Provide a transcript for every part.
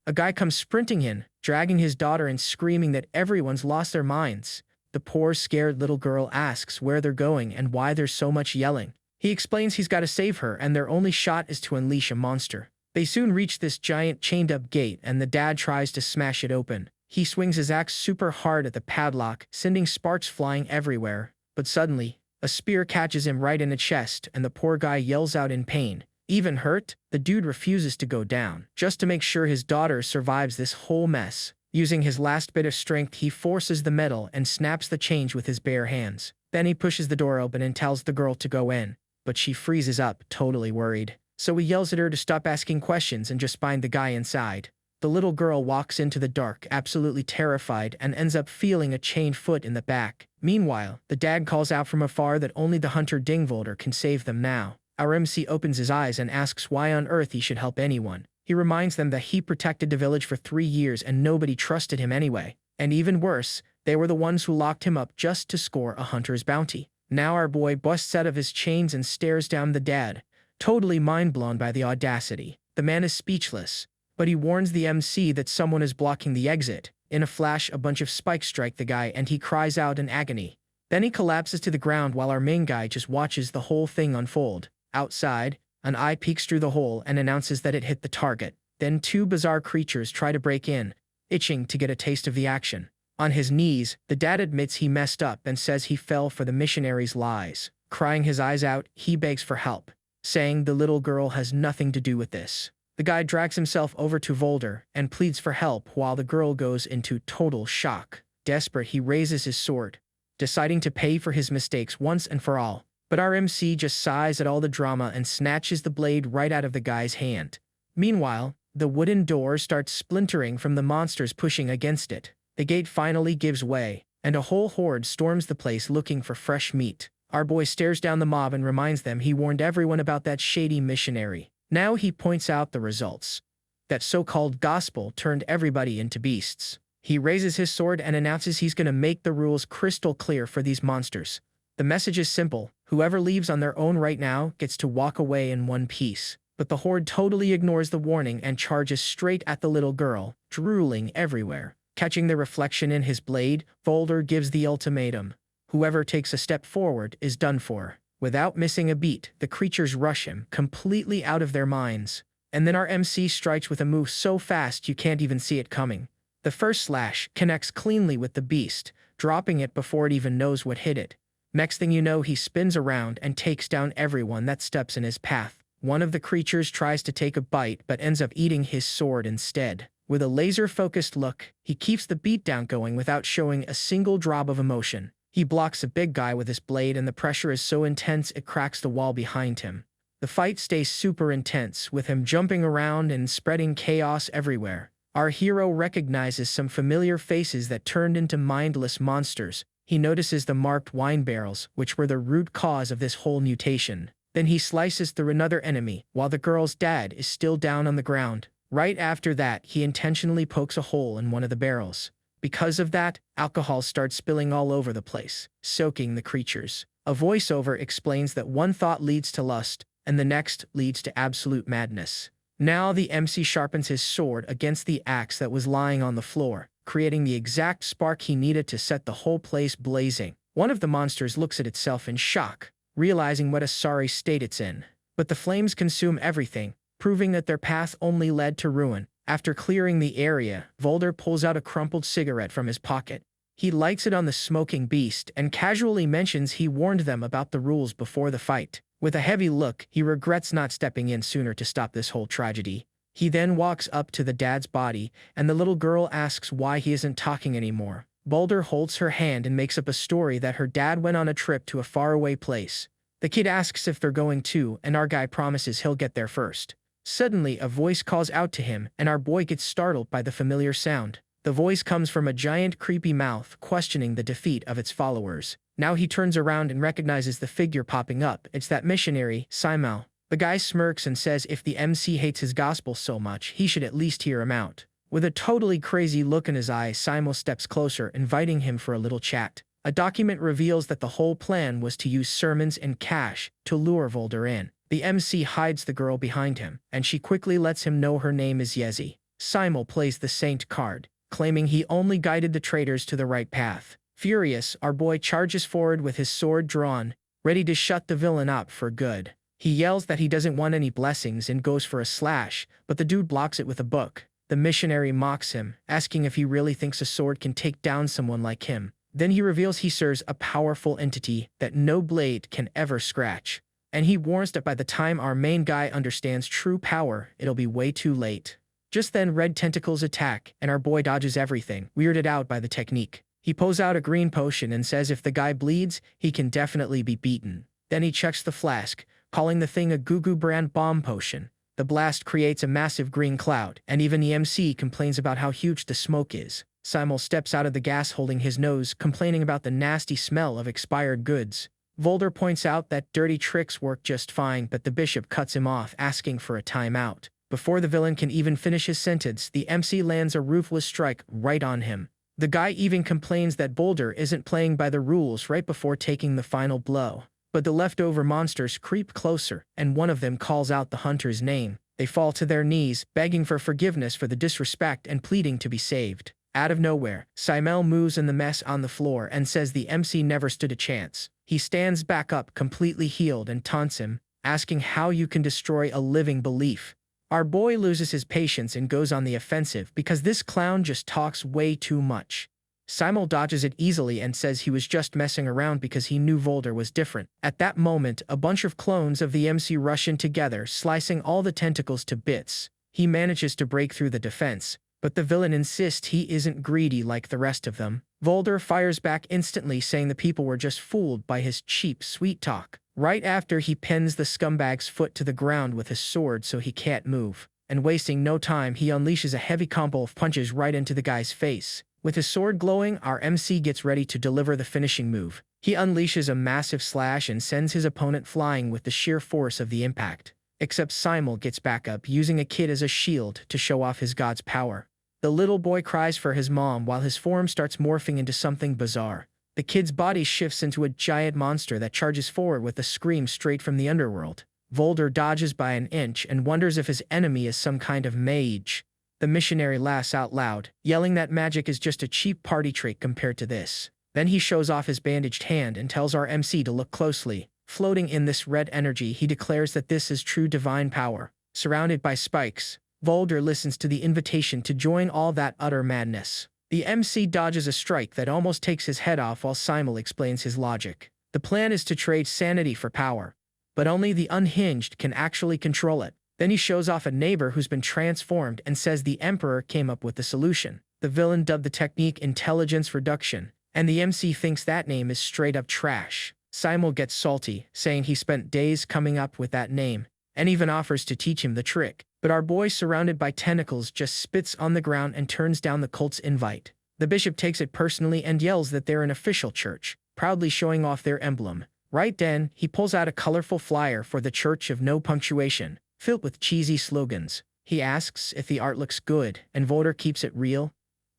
A guy comes sprinting in, dragging his daughter and screaming that everyone's lost their minds. The poor, scared little girl asks where they're going and why there's so much yelling. He explains he's got to save her and their only shot is to unleash a monster. They soon reach this giant chained-up gate and the dad tries to smash it open. He swings his axe super hard at the padlock, sending sparks flying everywhere. But suddenly, a spear catches him right in the chest and the poor guy yells out in pain. Even hurt, the dude refuses to go down, just to make sure his daughter survives this whole mess. Using his last bit of strength, he forces the metal and snaps the chains with his bare hands. Then he pushes the door open and tells the girl to go in, but she freezes up, totally worried. So he yells at her to stop asking questions and just find the guy inside. The little girl walks into the dark, absolutely terrified, and ends up feeling a chained foot in the back. Meanwhile, the dad calls out from afar that only the hunter Dingvolder can save them now. Our MC opens his eyes and asks why on earth he should help anyone. He reminds them that he protected the village for 3 years and nobody trusted him anyway. And even worse, they were the ones who locked him up just to score a hunter's bounty. Now our boy busts out of his chains and stares down the dad, totally mind-blown by the audacity. The man is speechless, but he warns the MC that someone is blocking the exit. In a flash, a bunch of spikes strike the guy and he cries out in agony. Then he collapses to the ground while our main guy just watches the whole thing unfold. Outside, an eye peeks through the hole and announces that it hit the target. Then 2 bizarre creatures try to break in, itching to get a taste of the action. On his knees, the dad admits he messed up and says he fell for the missionaries' lies. Crying his eyes out, he begs for help, saying the little girl has nothing to do with this. The guy drags himself over to Volder and pleads for help while the girl goes into total shock. Desperate, he raises his sword, deciding to pay for his mistakes once and for all. But our MC just sighs at all the drama and snatches the blade right out of the guy's hand. Meanwhile, the wooden door starts splintering from the monsters pushing against it. The gate finally gives way, and a whole horde storms the place looking for fresh meat. Our boy stares down the mob and reminds them he warned everyone about that shady missionary. Now he points out the results. That so-called gospel turned everybody into beasts. He raises his sword and announces he's gonna make the rules crystal clear for these monsters. The message is simple: whoever leaves on their own right now gets to walk away in one piece. But the horde totally ignores the warning and charges straight at the little girl, drooling everywhere. Catching the reflection in his blade, Volder gives the ultimatum: whoever takes a step forward is done for. Without missing a beat, the creatures rush him, completely out of their minds. And then our MC strikes with a move so fast you can't even see it coming. The first slash connects cleanly with the beast, dropping it before it even knows what hit it. Next thing you know, he spins around and takes down everyone that steps in his path. One of the creatures tries to take a bite but ends up eating his sword instead. With a laser-focused look, he keeps the beatdown going without showing a single drop of emotion. He blocks a big guy with his blade and the pressure is so intense it cracks the wall behind him. The fight stays super intense, with him jumping around and spreading chaos everywhere. Our hero recognizes some familiar faces that turned into mindless monsters. He notices the marked wine barrels, which were the root cause of this whole mutation. Then he slices through another enemy, while the girl's dad is still down on the ground. Right after that, he intentionally pokes a hole in one of the barrels. Because of that, alcohol starts spilling all over the place, soaking the creatures. A voiceover explains that one thought leads to lust, and the next leads to absolute madness. Now the MC sharpens his sword against the axe that was lying on the floor, creating the exact spark he needed to set the whole place blazing. One of the monsters looks at itself in shock, realizing what a sorry state it's in. But the flames consume everything, proving that their path only led to ruin. After clearing the area, Volder pulls out a crumpled cigarette from his pocket. He lights it on the smoking beast and casually mentions he warned them about the rules before the fight. With a heavy look, he regrets not stepping in sooner to stop this whole tragedy. He then walks up to the dad's body, and the little girl asks why he isn't talking anymore. Volder holds her hand and makes up a story that her dad went on a trip to a faraway place. The kid asks if they're going too, and our guy promises he'll get there first. Suddenly, a voice calls out to him, and our boy gets startled by the familiar sound. The voice comes from a giant, creepy mouth, questioning the defeat of its followers. Now he turns around and recognizes the figure popping up. It's that missionary, Simao. The guy smirks and says if the MC hates his gospel so much, he should at least hear him out. With a totally crazy look in his eye, Simao steps closer, inviting him for a little chat. A document reveals that the whole plan was to use sermons and cash to lure Volder in. The MC hides the girl behind him, and she quickly lets him know her name is Yezi. Simul plays the saint card, claiming he only guided the traitors to the right path. Furious, our boy charges forward with his sword drawn, ready to shut the villain up for good. He yells that he doesn't want any blessings and goes for a slash, but the dude blocks it with a book. The missionary mocks him, asking if he really thinks a sword can take down someone like him. Then he reveals he serves a powerful entity that no blade can ever scratch. And he warns that by the time our main guy understands true power, it'll be way too late. Just then red tentacles attack, and our boy dodges everything, weirded out by the technique. He pulls out a green potion and says if the guy bleeds, he can definitely be beaten. Then he checks the flask, calling the thing a Goo brand bomb potion. The blast creates a massive green cloud, and even the MC complains about how huge the smoke is. Simul steps out of the gas holding his nose, complaining about the nasty smell of expired goods. Volder points out that dirty tricks work just fine, but the bishop cuts him off, asking for a timeout. Before the villain can even finish his sentence, the MC lands a ruthless strike right on him. The guy even complains that Boulder isn't playing by the rules right before taking the final blow. But the leftover monsters creep closer, and one of them calls out the hunter's name. They fall to their knees, begging for forgiveness for the disrespect and pleading to be saved. Out of nowhere, Simul moves in the mess on the floor and says the MC never stood a chance. He stands back up completely healed and taunts him, asking how you can destroy a living belief. Our boy loses his patience and goes on the offensive because this clown just talks way too much. Simul dodges it easily and says he was just messing around because he knew Volder was different. At that moment, a bunch of clones of the MC rush in together, slicing all the tentacles to bits. He manages to break through the defense, but the villain insists he isn't greedy like the rest of them. Volder fires back instantly, saying the people were just fooled by his cheap sweet talk. Right after, he pins the scumbag's foot to the ground with his sword so he can't move. And wasting no time, he unleashes a heavy combo of punches right into the guy's face. With his sword glowing, our MC gets ready to deliver the finishing move. He unleashes a massive slash and sends his opponent flying with the sheer force of the impact. Except Simul gets back up, using a kid as a shield to show off his god's power. The little boy cries for his mom while his form starts morphing into something bizarre. The kid's body shifts into a giant monster that charges forward with a scream straight from the underworld. Volder dodges by an inch and wonders if his enemy is some kind of mage. The missionary laughs out loud, yelling that magic is just a cheap party trick compared to this. Then he shows off his bandaged hand and tells our MC to look closely. Floating in this red energy, he declares that this is true divine power. Surrounded by spikes, Volder listens to the invitation to join all that utter madness. The MC dodges a strike that almost takes his head off while Simul explains his logic. The plan is to trade sanity for power, but only the unhinged can actually control it. Then he shows off a neighbor who's been transformed and says the Emperor came up with the solution. The villain dubbed the technique intelligence reduction, and the MC thinks that name is straight up trash. Simul gets salty, saying he spent days coming up with that name, and even offers to teach him the trick. But our boy, surrounded by tentacles, just spits on the ground and turns down the cult's invite. The bishop takes it personally and yells that they're an official church, proudly showing off their emblem. Right then, he pulls out a colorful flyer for the Church of No Punctuation, filled with cheesy slogans. He asks if the art looks good, and Volder keeps it real.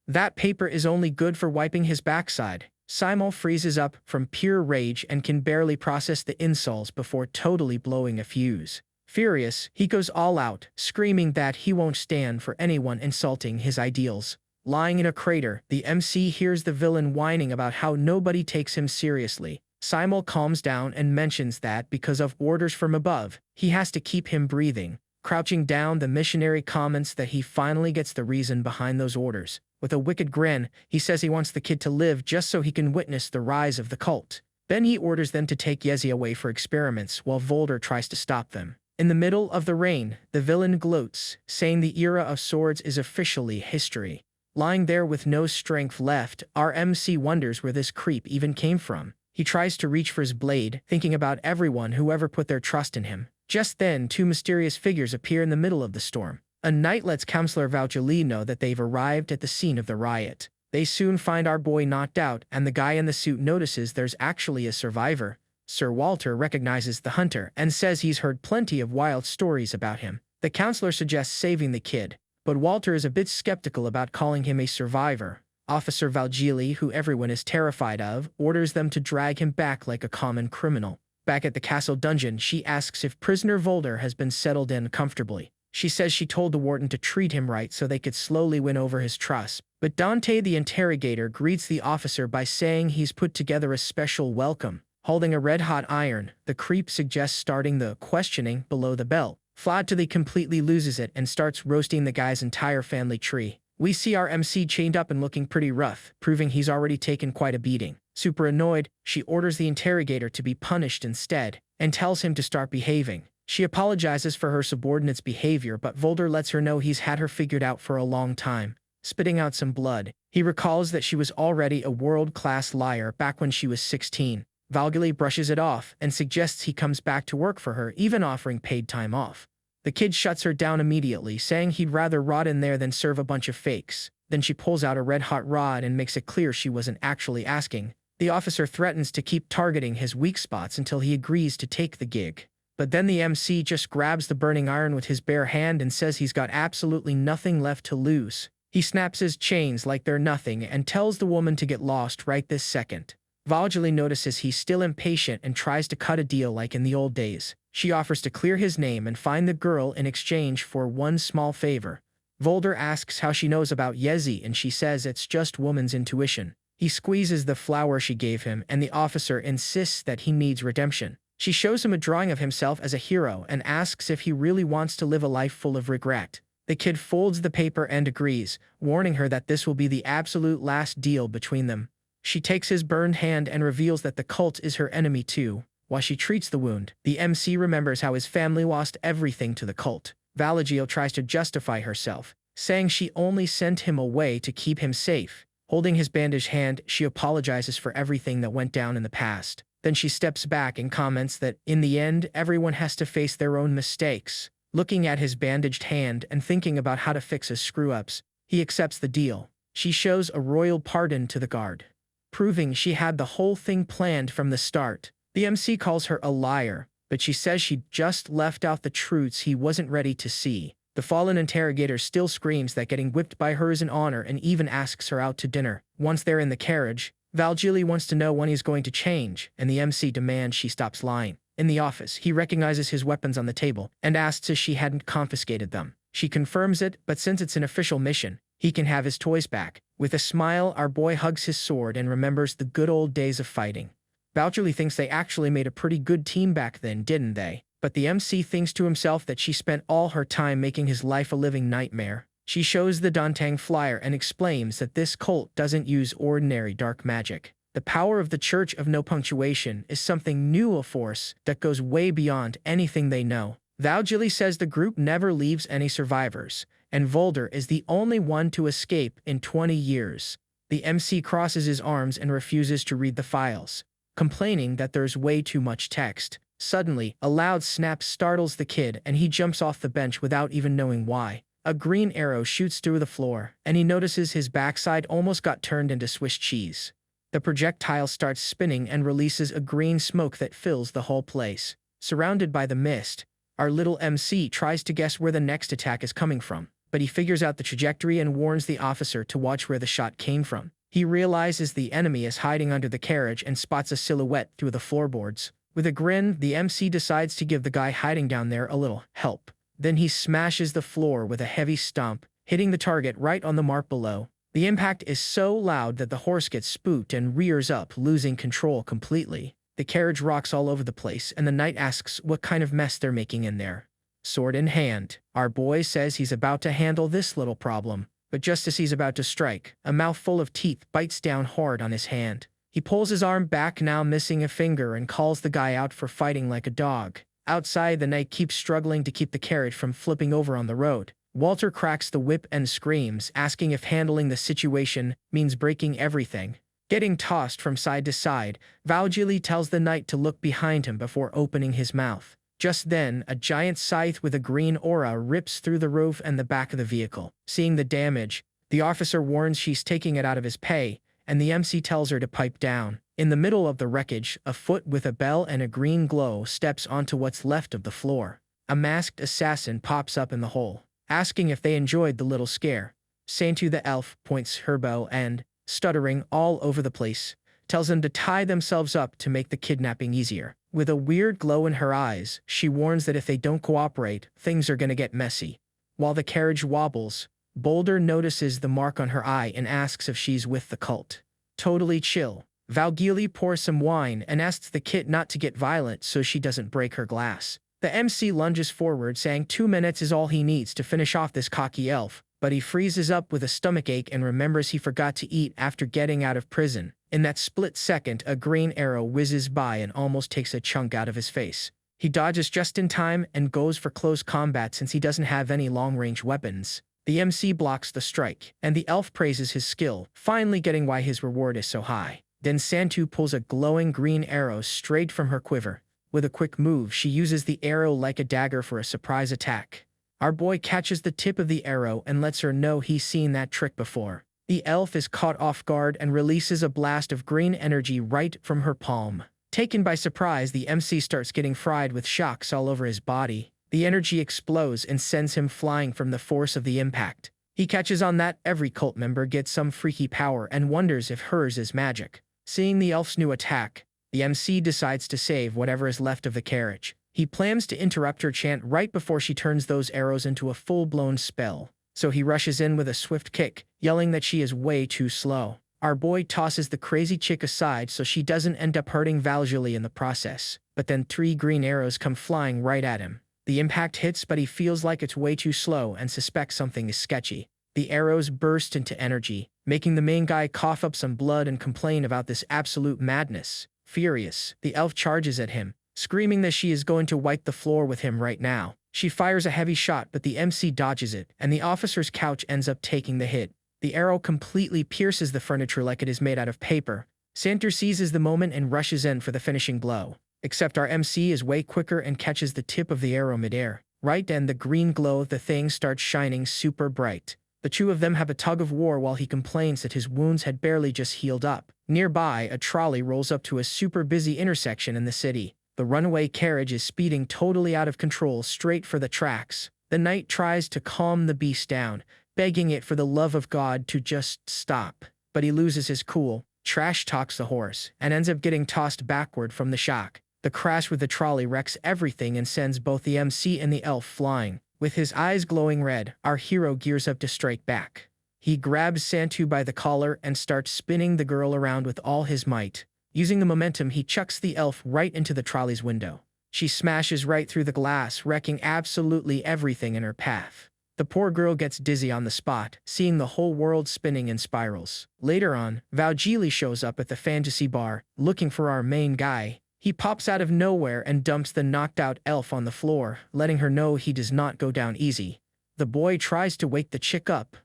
That paper is only good for wiping his backside. Simul freezes up from pure rage and can barely process the insults before totally blowing a fuse. Furious, he goes all out, screaming that he won't stand for anyone insulting his ideals. Lying in a crater, the MC hears the villain whining about how nobody takes him seriously. Simul calms down and mentions that because of orders from above, he has to keep him breathing. Crouching down, the missionary comments that he finally gets the reason behind those orders. With a wicked grin, he says he wants the kid to live just so he can witness the rise of the cult. Then he orders them to take Yezi away for experiments while Volder tries to stop them. In the middle of the reign, the villain gloats, saying the era of swords is officially history. Lying there with no strength left, our MC wonders where this creep even came from. He tries to reach for his blade, thinking about everyone who ever put their trust in him. Just then, two mysterious figures appear in the middle of the storm. A knight lets Counselor Valjelie know that they've arrived at the scene of the riot. They soon find our boy knocked out, and the guy in the suit notices there's actually a survivor. Sir Walter recognizes the hunter and says he's heard plenty of wild stories about him. The counselor suggests saving the kid, but Walter is a bit skeptical about calling him a survivor. Officer Valjelie, who everyone is terrified of, orders them to drag him back like a common criminal. Back at the castle dungeon, she asks if prisoner Volder has been settled in comfortably. She says she told the warden to treat him right so they could slowly win over his trust. But Dante the interrogator greets the officer by saying he's put together a special welcome. Holding a red-hot iron, the creep suggests starting the questioning below the belt. Flottilly completely loses it and starts roasting the guy's entire family tree. We see our MC chained up and looking pretty rough, proving he's already taken quite a beating. Super annoyed, she orders the interrogator to be punished instead, and tells him to start behaving. She apologizes for her subordinate's behavior, but Volder lets her know he's had her figured out for a long time. Spitting out some blood, he recalls that she was already a world-class liar back when she was 16. Valgili brushes it off and suggests he comes back to work for her, even offering paid time off. The kid shuts her down immediately, saying he'd rather rot in there than serve a bunch of fakes. Then she pulls out a red-hot rod and makes it clear she wasn't actually asking. The officer threatens to keep targeting his weak spots until he agrees to take the gig. But then the MC just grabs the burning iron with his bare hand and says he's got absolutely nothing left to lose. He snaps his chains like they're nothing and tells the woman to get lost right this second. Valgili notices he's still impatient and tries to cut a deal like in the old days. She offers to clear his name and find the girl in exchange for one small favor. Volder asks how she knows about Yezi and she says it's just woman's intuition. He squeezes the flower she gave him and the officer insists that he needs redemption. She shows him a drawing of himself as a hero and asks if he really wants to live a life full of regret. The kid folds the paper and agrees, warning her that this will be the absolute last deal between them. She takes his burned hand and reveals that the cult is her enemy too. While she treats the wound, the MC remembers how his family lost everything to the cult. Valgili tries to justify herself, saying she only sent him away to keep him safe. Holding his bandaged hand, she apologizes for everything that went down in the past. Then she steps back and comments that, in the end, everyone has to face their own mistakes. Looking at his bandaged hand and thinking about how to fix his screw-ups, he accepts the deal. She shows a royal pardon to the guard, proving she had the whole thing planned from the start. The MC calls her a liar, but she says she just left out the truths he wasn't ready to see. The fallen interrogator still screams that getting whipped by her is an honor and even asks her out to dinner. Once they're in the carriage, Valgili wants to know when he's going to change, and the MC demands she stops lying. In the office, he recognizes his weapons on the table and asks if she hadn't confiscated them. She confirms it, but since it's an official mission, he can have his toys back. With a smile, our boy hugs his sword and remembers the good old days of fighting. Valgili thinks they actually made a pretty good team back then, didn't they? But the MC thinks to himself that she spent all her time making his life a living nightmare. She shows the Dantang flyer and explains that this cult doesn't use ordinary dark magic. The power of the Church of No Punctuation is something new, a force that goes way beyond anything they know. Valgili says the group never leaves any survivors, and Volder is the only one to escape in 20 years. The MC crosses his arms and refuses to read the files, complaining that there's way too much text. Suddenly, a loud snap startles the kid and he jumps off the bench without even knowing why. A green arrow shoots through the floor, and he notices his backside almost got turned into Swiss cheese. The projectile starts spinning and releases a green smoke that fills the whole place. Surrounded by the mist, our little MC tries to guess where the next attack is coming from, but he figures out the trajectory and warns the officer to watch where the shot came from. He realizes the enemy is hiding under the carriage and spots a silhouette through the floorboards. With a grin, the MC decides to give the guy hiding down there a little help. Then he smashes the floor with a heavy stomp, hitting the target right on the mark below. The impact is so loud that the horse gets spooked and rears up, losing control completely. The carriage rocks all over the place, and the knight asks what kind of mess they're making in there. Sword in hand, our boy says he's about to handle this little problem, but just as he's about to strike, a mouthful of teeth bites down hard on his hand. He pulls his arm back, now missing a finger, and calls the guy out for fighting like a dog. Outside, the knight keeps struggling to keep the carriage from flipping over on the road. Walter cracks the whip and screams, asking if handling the situation means breaking everything. Getting tossed from side to side, Valgili tells the knight to look behind him before opening his mouth. Just then, a giant scythe with a green aura rips through the roof and the back of the vehicle. Seeing the damage, the officer warns she's taking it out of his pay, and the MC tells her to pipe down. In the middle of the wreckage, a foot with a bell and a green glow steps onto what's left of the floor. A masked assassin pops up in the hole, asking if they enjoyed the little scare. Saintu the elf points her bow and, stuttering all over the place, tells them to tie themselves up to make the kidnapping easier. With a weird glow in her eyes, she warns that if they don't cooperate, things are gonna get messy. While the carriage wobbles, Boulder notices the mark on her eye and asks if she's with the cult. Totally chill, Valgili pours some wine and asks the kid not to get violent so she doesn't break her glass. The MC lunges forward, saying 2 minutes is all he needs to finish off this cocky elf, but he freezes up with a stomachache and remembers he forgot to eat after getting out of prison. In that split second, a green arrow whizzes by and almost takes a chunk out of his face. He dodges just in time and goes for close combat since he doesn't have any long-range weapons. The MC blocks the strike, and the elf praises his skill, finally getting why his reward is so high. Then Santu pulls a glowing green arrow straight from her quiver. With a quick move, she uses the arrow like a dagger for a surprise attack. Our boy catches the tip of the arrow and lets her know he's seen that trick before. The elf is caught off guard and releases a blast of green energy right from her palm. Taken by surprise, the MC starts getting fried with shocks all over his body. The energy explodes and sends him flying from the force of the impact. He catches on that every cult member gets some freaky power and wonders if hers is magic. Seeing the elf's new attack, the MC decides to save whatever is left of the carriage. He plans to interrupt her chant right before she turns those arrows into a full-blown spell. So he rushes in with a swift kick, yelling that she is way too slow. Our boy tosses the crazy chick aside so she doesn't end up hurting Valgili in the process. But then 3 green arrows come flying right at him. The impact hits, but he feels like it's way too slow and suspects something is sketchy. The arrows burst into energy, making the main guy cough up some blood and complain about this absolute madness. Furious, the elf charges at him, screaming that she is going to wipe the floor with him right now. She fires a heavy shot, but the MC dodges it, and the officer's couch ends up taking the hit. The arrow completely pierces the furniture like it is made out of paper. Santer seizes the moment and rushes in for the finishing blow. Except our MC is way quicker and catches the tip of the arrow midair. Right then, the green glow of the thing starts shining super bright. The two of them have a tug of war while he complains that his wounds had barely just healed up. Nearby, a trolley rolls up to a super busy intersection in the city. The runaway carriage is speeding totally out of control straight for the tracks. The knight tries to calm the beast down, begging it for the love of God to just stop. But he loses his cool, trash talks the horse, and ends up getting tossed backward from the shock. The crash with the trolley wrecks everything and sends both the MC and the elf flying. With his eyes glowing red, our hero gears up to strike back. He grabs Santu by the collar and starts spinning the girl around with all his might. Using the momentum, he chucks the elf right into the trolley's window. She smashes right through the glass, wrecking absolutely everything in her path. The poor girl gets dizzy on the spot, seeing the whole world spinning in spirals. Later on, Valgili shows up at the fantasy bar, looking for our main guy. He pops out of nowhere and dumps the knocked-out elf on the floor, letting her know he does not go down easy. The boy tries to wake the chick up,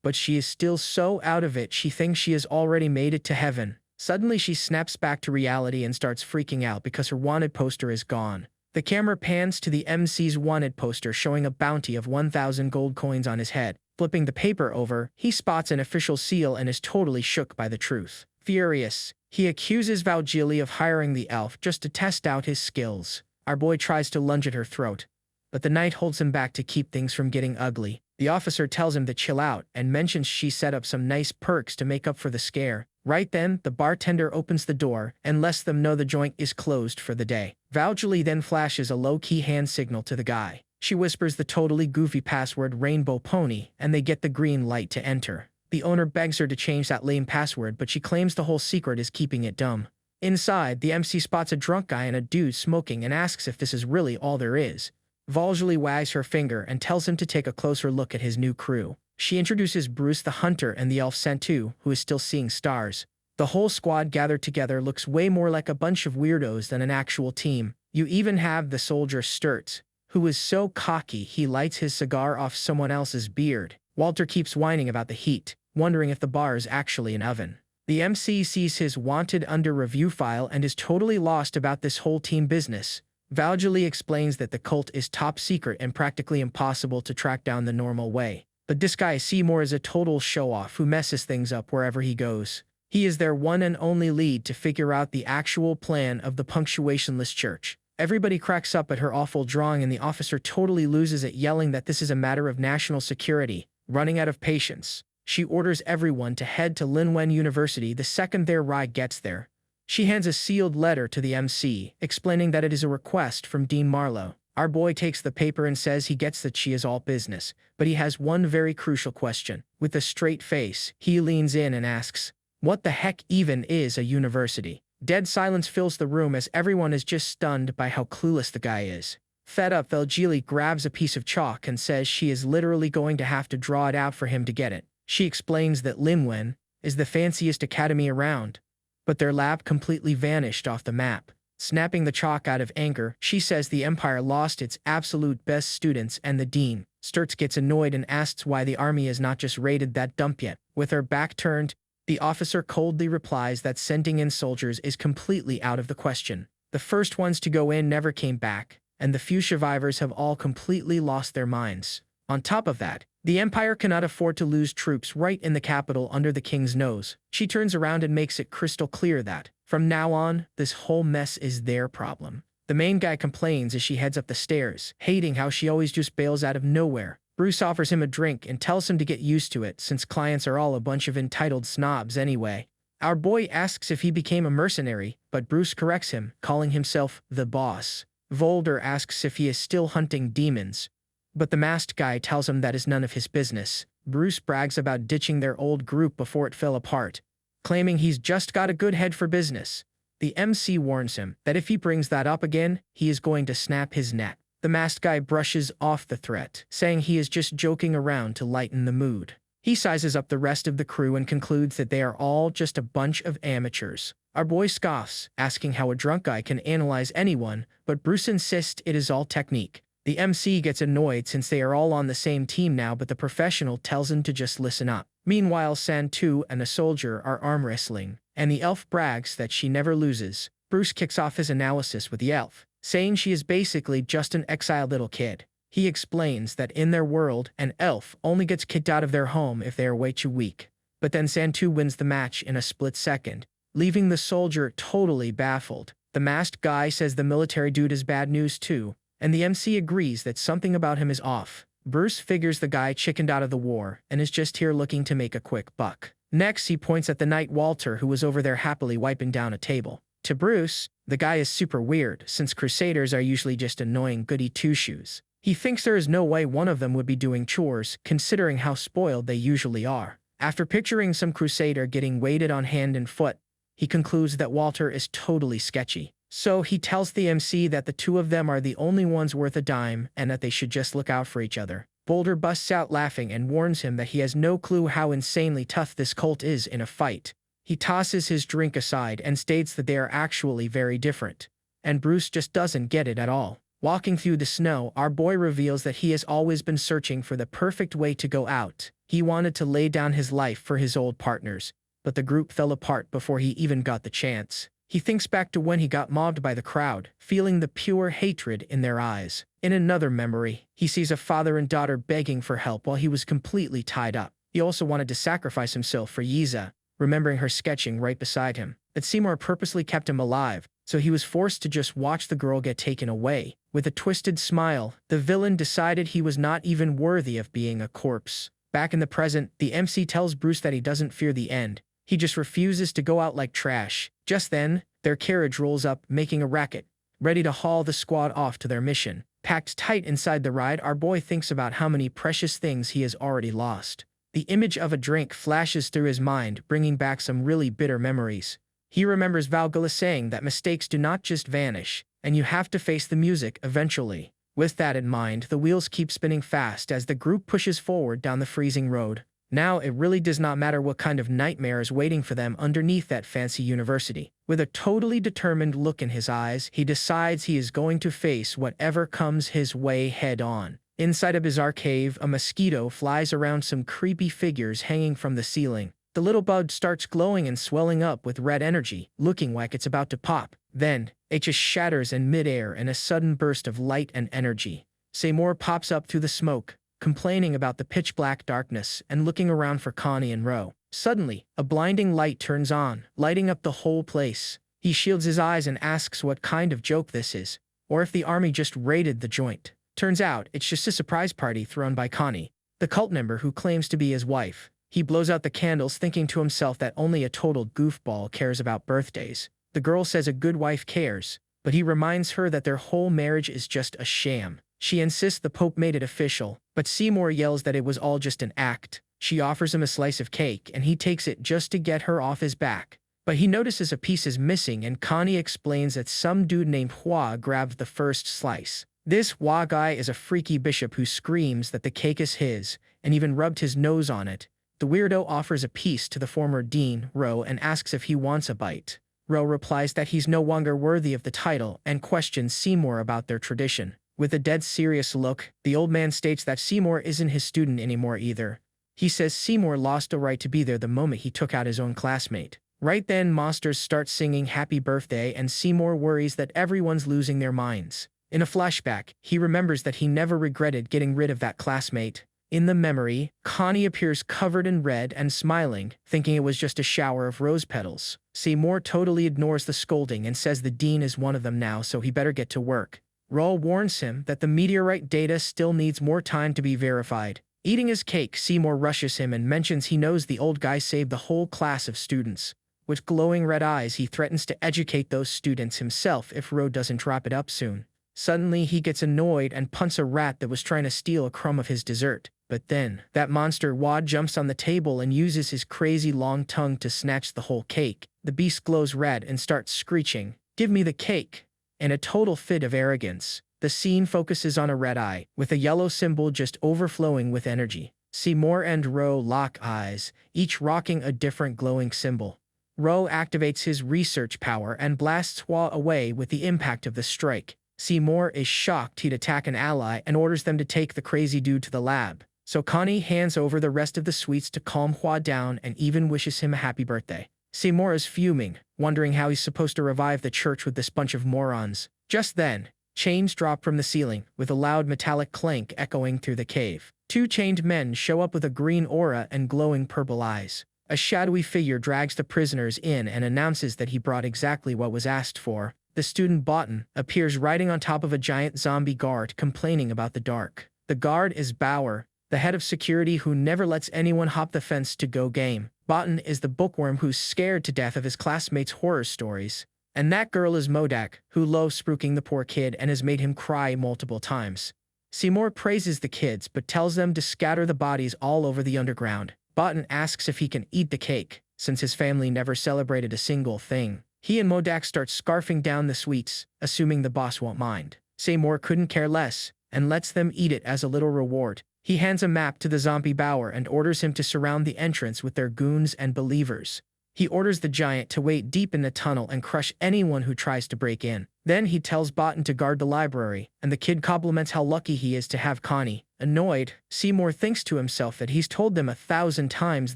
but she is still so out of it she thinks she has already made it to heaven. Suddenly she snaps back to reality and starts freaking out because her wanted poster is gone. The camera pans to the MC's wanted poster showing a bounty of 1,000 gold coins on his head. Flipping the paper over, he spots an official seal and is totally shook by the truth. Furious, he accuses Valgili of hiring the elf just to test out his skills. Our boy tries to lunge at her throat, but the knight holds him back to keep things from getting ugly. The officer tells him to chill out and mentions she set up some nice perks to make up for the scare. Right then, the bartender opens the door and lets them know the joint is closed for the day. Valgili then flashes a low-key hand signal to the guy. She whispers the totally goofy password Rainbow Pony, and they get the green light to enter. The owner begs her to change that lame password, but she claims the whole secret is keeping it dumb. Inside, the MC spots a drunk guy and a dude smoking and asks if this is really all there is. Valgili wags her finger and tells him to take a closer look at his new crew. She introduces Bruce the Hunter and the elf Santu, who is still seeing stars. The whole squad gathered together looks way more like a bunch of weirdos than an actual team. You even have the soldier Sturts, who is so cocky he lights his cigar off someone else's beard. Walter keeps whining about the heat, wondering if the bar is actually an oven. The MC sees his wanted under review file and is totally lost about this whole team business. Valgili explains that the cult is top secret and practically impossible to track down the normal way. But this guy Seymour is a total show-off who messes things up wherever he goes. He is their one and only lead to figure out the actual plan of the punctuationless church. Everybody cracks up at her awful drawing and the officer totally loses it, yelling that this is a matter of national security. Running out of patience, She orders everyone to head to Linwen University the second their ride gets there. She hands a sealed letter to the MC, explaining that it is a request from Dean Marlowe. Our boy takes the paper and says he gets that she is all business, but he has one very crucial question. With a straight face, he leans in and asks, "What the heck even is a university?" Dead silence fills the room as everyone is just stunned by how clueless the guy is. Fed up, Velgili grabs a piece of chalk and says she is literally going to have to draw it out for him to get it. She explains that Linwen is the fanciest academy around, but their lab completely vanished off the map. Snapping the chalk out of anger, she says the Empire lost its absolute best students and the dean. Sturz gets annoyed and asks why the army has not just raided that dump yet. With her back turned, the officer coldly replies that sending in soldiers is completely out of the question. The first ones to go in never came back, and the few survivors have all completely lost their minds. On top of that, the Empire cannot afford to lose troops right in the capital under the king's nose. She turns around and makes it crystal clear that, from now on, this whole mess is their problem. The main guy complains as she heads up the stairs, hating how she always just bails out of nowhere. Bruce offers him a drink and tells him to get used to it since clients are all a bunch of entitled snobs anyway. Our boy asks if he became a mercenary, but Bruce corrects him, calling himself the boss. Volder asks if he is still hunting demons, but the masked guy tells him that is none of his business. Bruce brags about ditching their old group before it fell apart, claiming he's just got a good head for business. The MC warns him that if he brings that up again, he is going to snap his neck. The masked guy brushes off the threat, saying he is just joking around to lighten the mood. He sizes up the rest of the crew and concludes that they are all just a bunch of amateurs. Our boy scoffs, asking how a drunk guy can analyze anyone, but Bruce insists it is all technique. The MC gets annoyed since they are all on the same team now, but the professional tells him to just listen up. Meanwhile, Santu and a soldier are arm wrestling, and the elf brags that she never loses. Bruce kicks off his analysis with the elf, saying she is basically just an exiled little kid. He explains that in their world, an elf only gets kicked out of their home if they are way too weak. But then Santu wins the match in a split second, leaving the soldier totally baffled. The masked guy says the military dude is bad news too, and the MC agrees that something about him is off. Bruce figures the guy chickened out of the war and is just here looking to make a quick buck. Next, he points at the knight Walter, who was over there happily wiping down a table. To Bruce, the guy is super weird, since crusaders are usually just annoying goody two-shoes. He thinks there is no way one of them would be doing chores, considering how spoiled they usually are. After picturing some crusader getting weighted on hand and foot, he concludes that Walter is totally sketchy. So he tells the MC that the two of them are the only ones worth a dime and that they should just look out for each other. Boulder busts out laughing and warns him that he has no clue how insanely tough this cult is in a fight. He tosses his drink aside and states that they are actually very different, and Bruce just doesn't get it at all. Walking through the snow, our boy reveals that he has always been searching for the perfect way to go out. He wanted to lay down his life for his old partners, but the group fell apart before he even got the chance. He thinks back to when he got mobbed by the crowd, feeling the pure hatred in their eyes. In another memory, he sees a father and daughter begging for help while he was completely tied up. He also wanted to sacrifice himself for Yiza, remembering her sketching right beside him. But Seymour purposely kept him alive, so he was forced to just watch the girl get taken away. With a twisted smile, the villain decided he was not even worthy of being a corpse. Back in the present, the MC tells Bruce that he doesn't fear the end. He just refuses to go out like trash. Just then, their carriage rolls up, making a racket, ready to haul the squad off to their mission. Packed tight inside the ride, our boy thinks about how many precious things he has already lost. The image of a drink flashes through his mind, bringing back some really bitter memories. He remembers Valgala saying that mistakes do not just vanish, and you have to face the music eventually. With that in mind, the wheels keep spinning fast as the group pushes forward down the freezing road. Now it really does not matter what kind of nightmare is waiting for them underneath that fancy university. With a totally determined look in his eyes, he decides he is going to face whatever comes his way head on. Inside a bizarre cave, a mosquito flies around some creepy figures hanging from the ceiling. The little bud starts glowing and swelling up with red energy, looking like it's about to pop. Then, it just shatters in midair in a sudden burst of light and energy. Seymour pops up through the smoke, complaining about the pitch-black darkness and looking around for Connie and Ro. Suddenly, a blinding light turns on, lighting up the whole place. He shields his eyes and asks what kind of joke this is, or if the army just raided the joint. Turns out, it's just a surprise party thrown by Connie, the cult member who claims to be his wife. He blows out the candles, thinking to himself that only a total goofball cares about birthdays. The girl says a good wife cares, but he reminds her that their whole marriage is just a sham. She insists the Pope made it official, but Seymour yells that it was all just an act. She offers him a slice of cake, and he takes it just to get her off his back. But he notices a piece is missing, and Connie explains that some dude named Hua grabbed the first slice. This Hua guy is a freaky bishop who screams that the cake is his, and even rubbed his nose on it. The weirdo offers a piece to the former dean, Ro, and asks if he wants a bite. Ro replies that he's no longer worthy of the title and questions Seymour about their tradition. With a dead serious look, the old man states that Seymour isn't his student anymore either. He says Seymour lost the right to be there the moment he took out his own classmate. Right then, monsters start singing Happy Birthday, and Seymour worries that everyone's losing their minds. In a flashback, he remembers that he never regretted getting rid of that classmate. In the memory, Connie appears covered in red and smiling, thinking it was just a shower of rose petals. Seymour totally ignores the scolding and says the dean is one of them now, so he better get to work. Raul warns him that the meteorite data still needs more time to be verified. Eating his cake, Seymour rushes him and mentions he knows the old guy saved the whole class of students. With glowing red eyes, he threatens to educate those students himself if Ro doesn't wrap it up soon. Suddenly, he gets annoyed and punts a rat that was trying to steal a crumb of his dessert. But then, that monster Wad jumps on the table and uses his crazy long tongue to snatch the whole cake. The beast glows red and starts screeching, "Give me the cake!" In a total fit of arrogance, the scene focuses on a red eye, with a yellow symbol just overflowing with energy. Seymour and Ro lock eyes, each rocking a different glowing symbol. Ro activates his research power and blasts Hua away with the impact of the strike. Seymour is shocked he'd attack an ally and orders them to take the crazy dude to the lab. So Connie hands over the rest of the sweets to calm Hua down and even wishes him a happy birthday. Seymour is fuming, wondering how he's supposed to revive the church with this bunch of morons. Just then, chains drop from the ceiling, with a loud metallic clank echoing through the cave. Two chained men show up with a green aura and glowing purple eyes. A shadowy figure drags the prisoners in and announces that he brought exactly what was asked for. The student Botan appears riding on top of a giant zombie guard, complaining about the dark. The guard is Bauer, the head of security who never lets anyone hop the fence to go game. Botan is the bookworm who's scared to death of his classmates' horror stories. And that girl is Modak, who loves spooking the poor kid and has made him cry multiple times. Seymour praises the kids but tells them to scatter the bodies all over the underground. Botan asks if he can eat the cake, since his family never celebrated a single thing. He and Modak start scarfing down the sweets, assuming the boss won't mind. Seymour couldn't care less, and lets them eat it as a little reward. He hands a map to the zombie Bauer and orders him to surround the entrance with their goons and believers. He orders the giant to wait deep in the tunnel and crush anyone who tries to break in. Then he tells Botan to guard the library, and the kid compliments how lucky he is to have Connie. Annoyed, Seymour thinks to himself that he's told them 1,000 times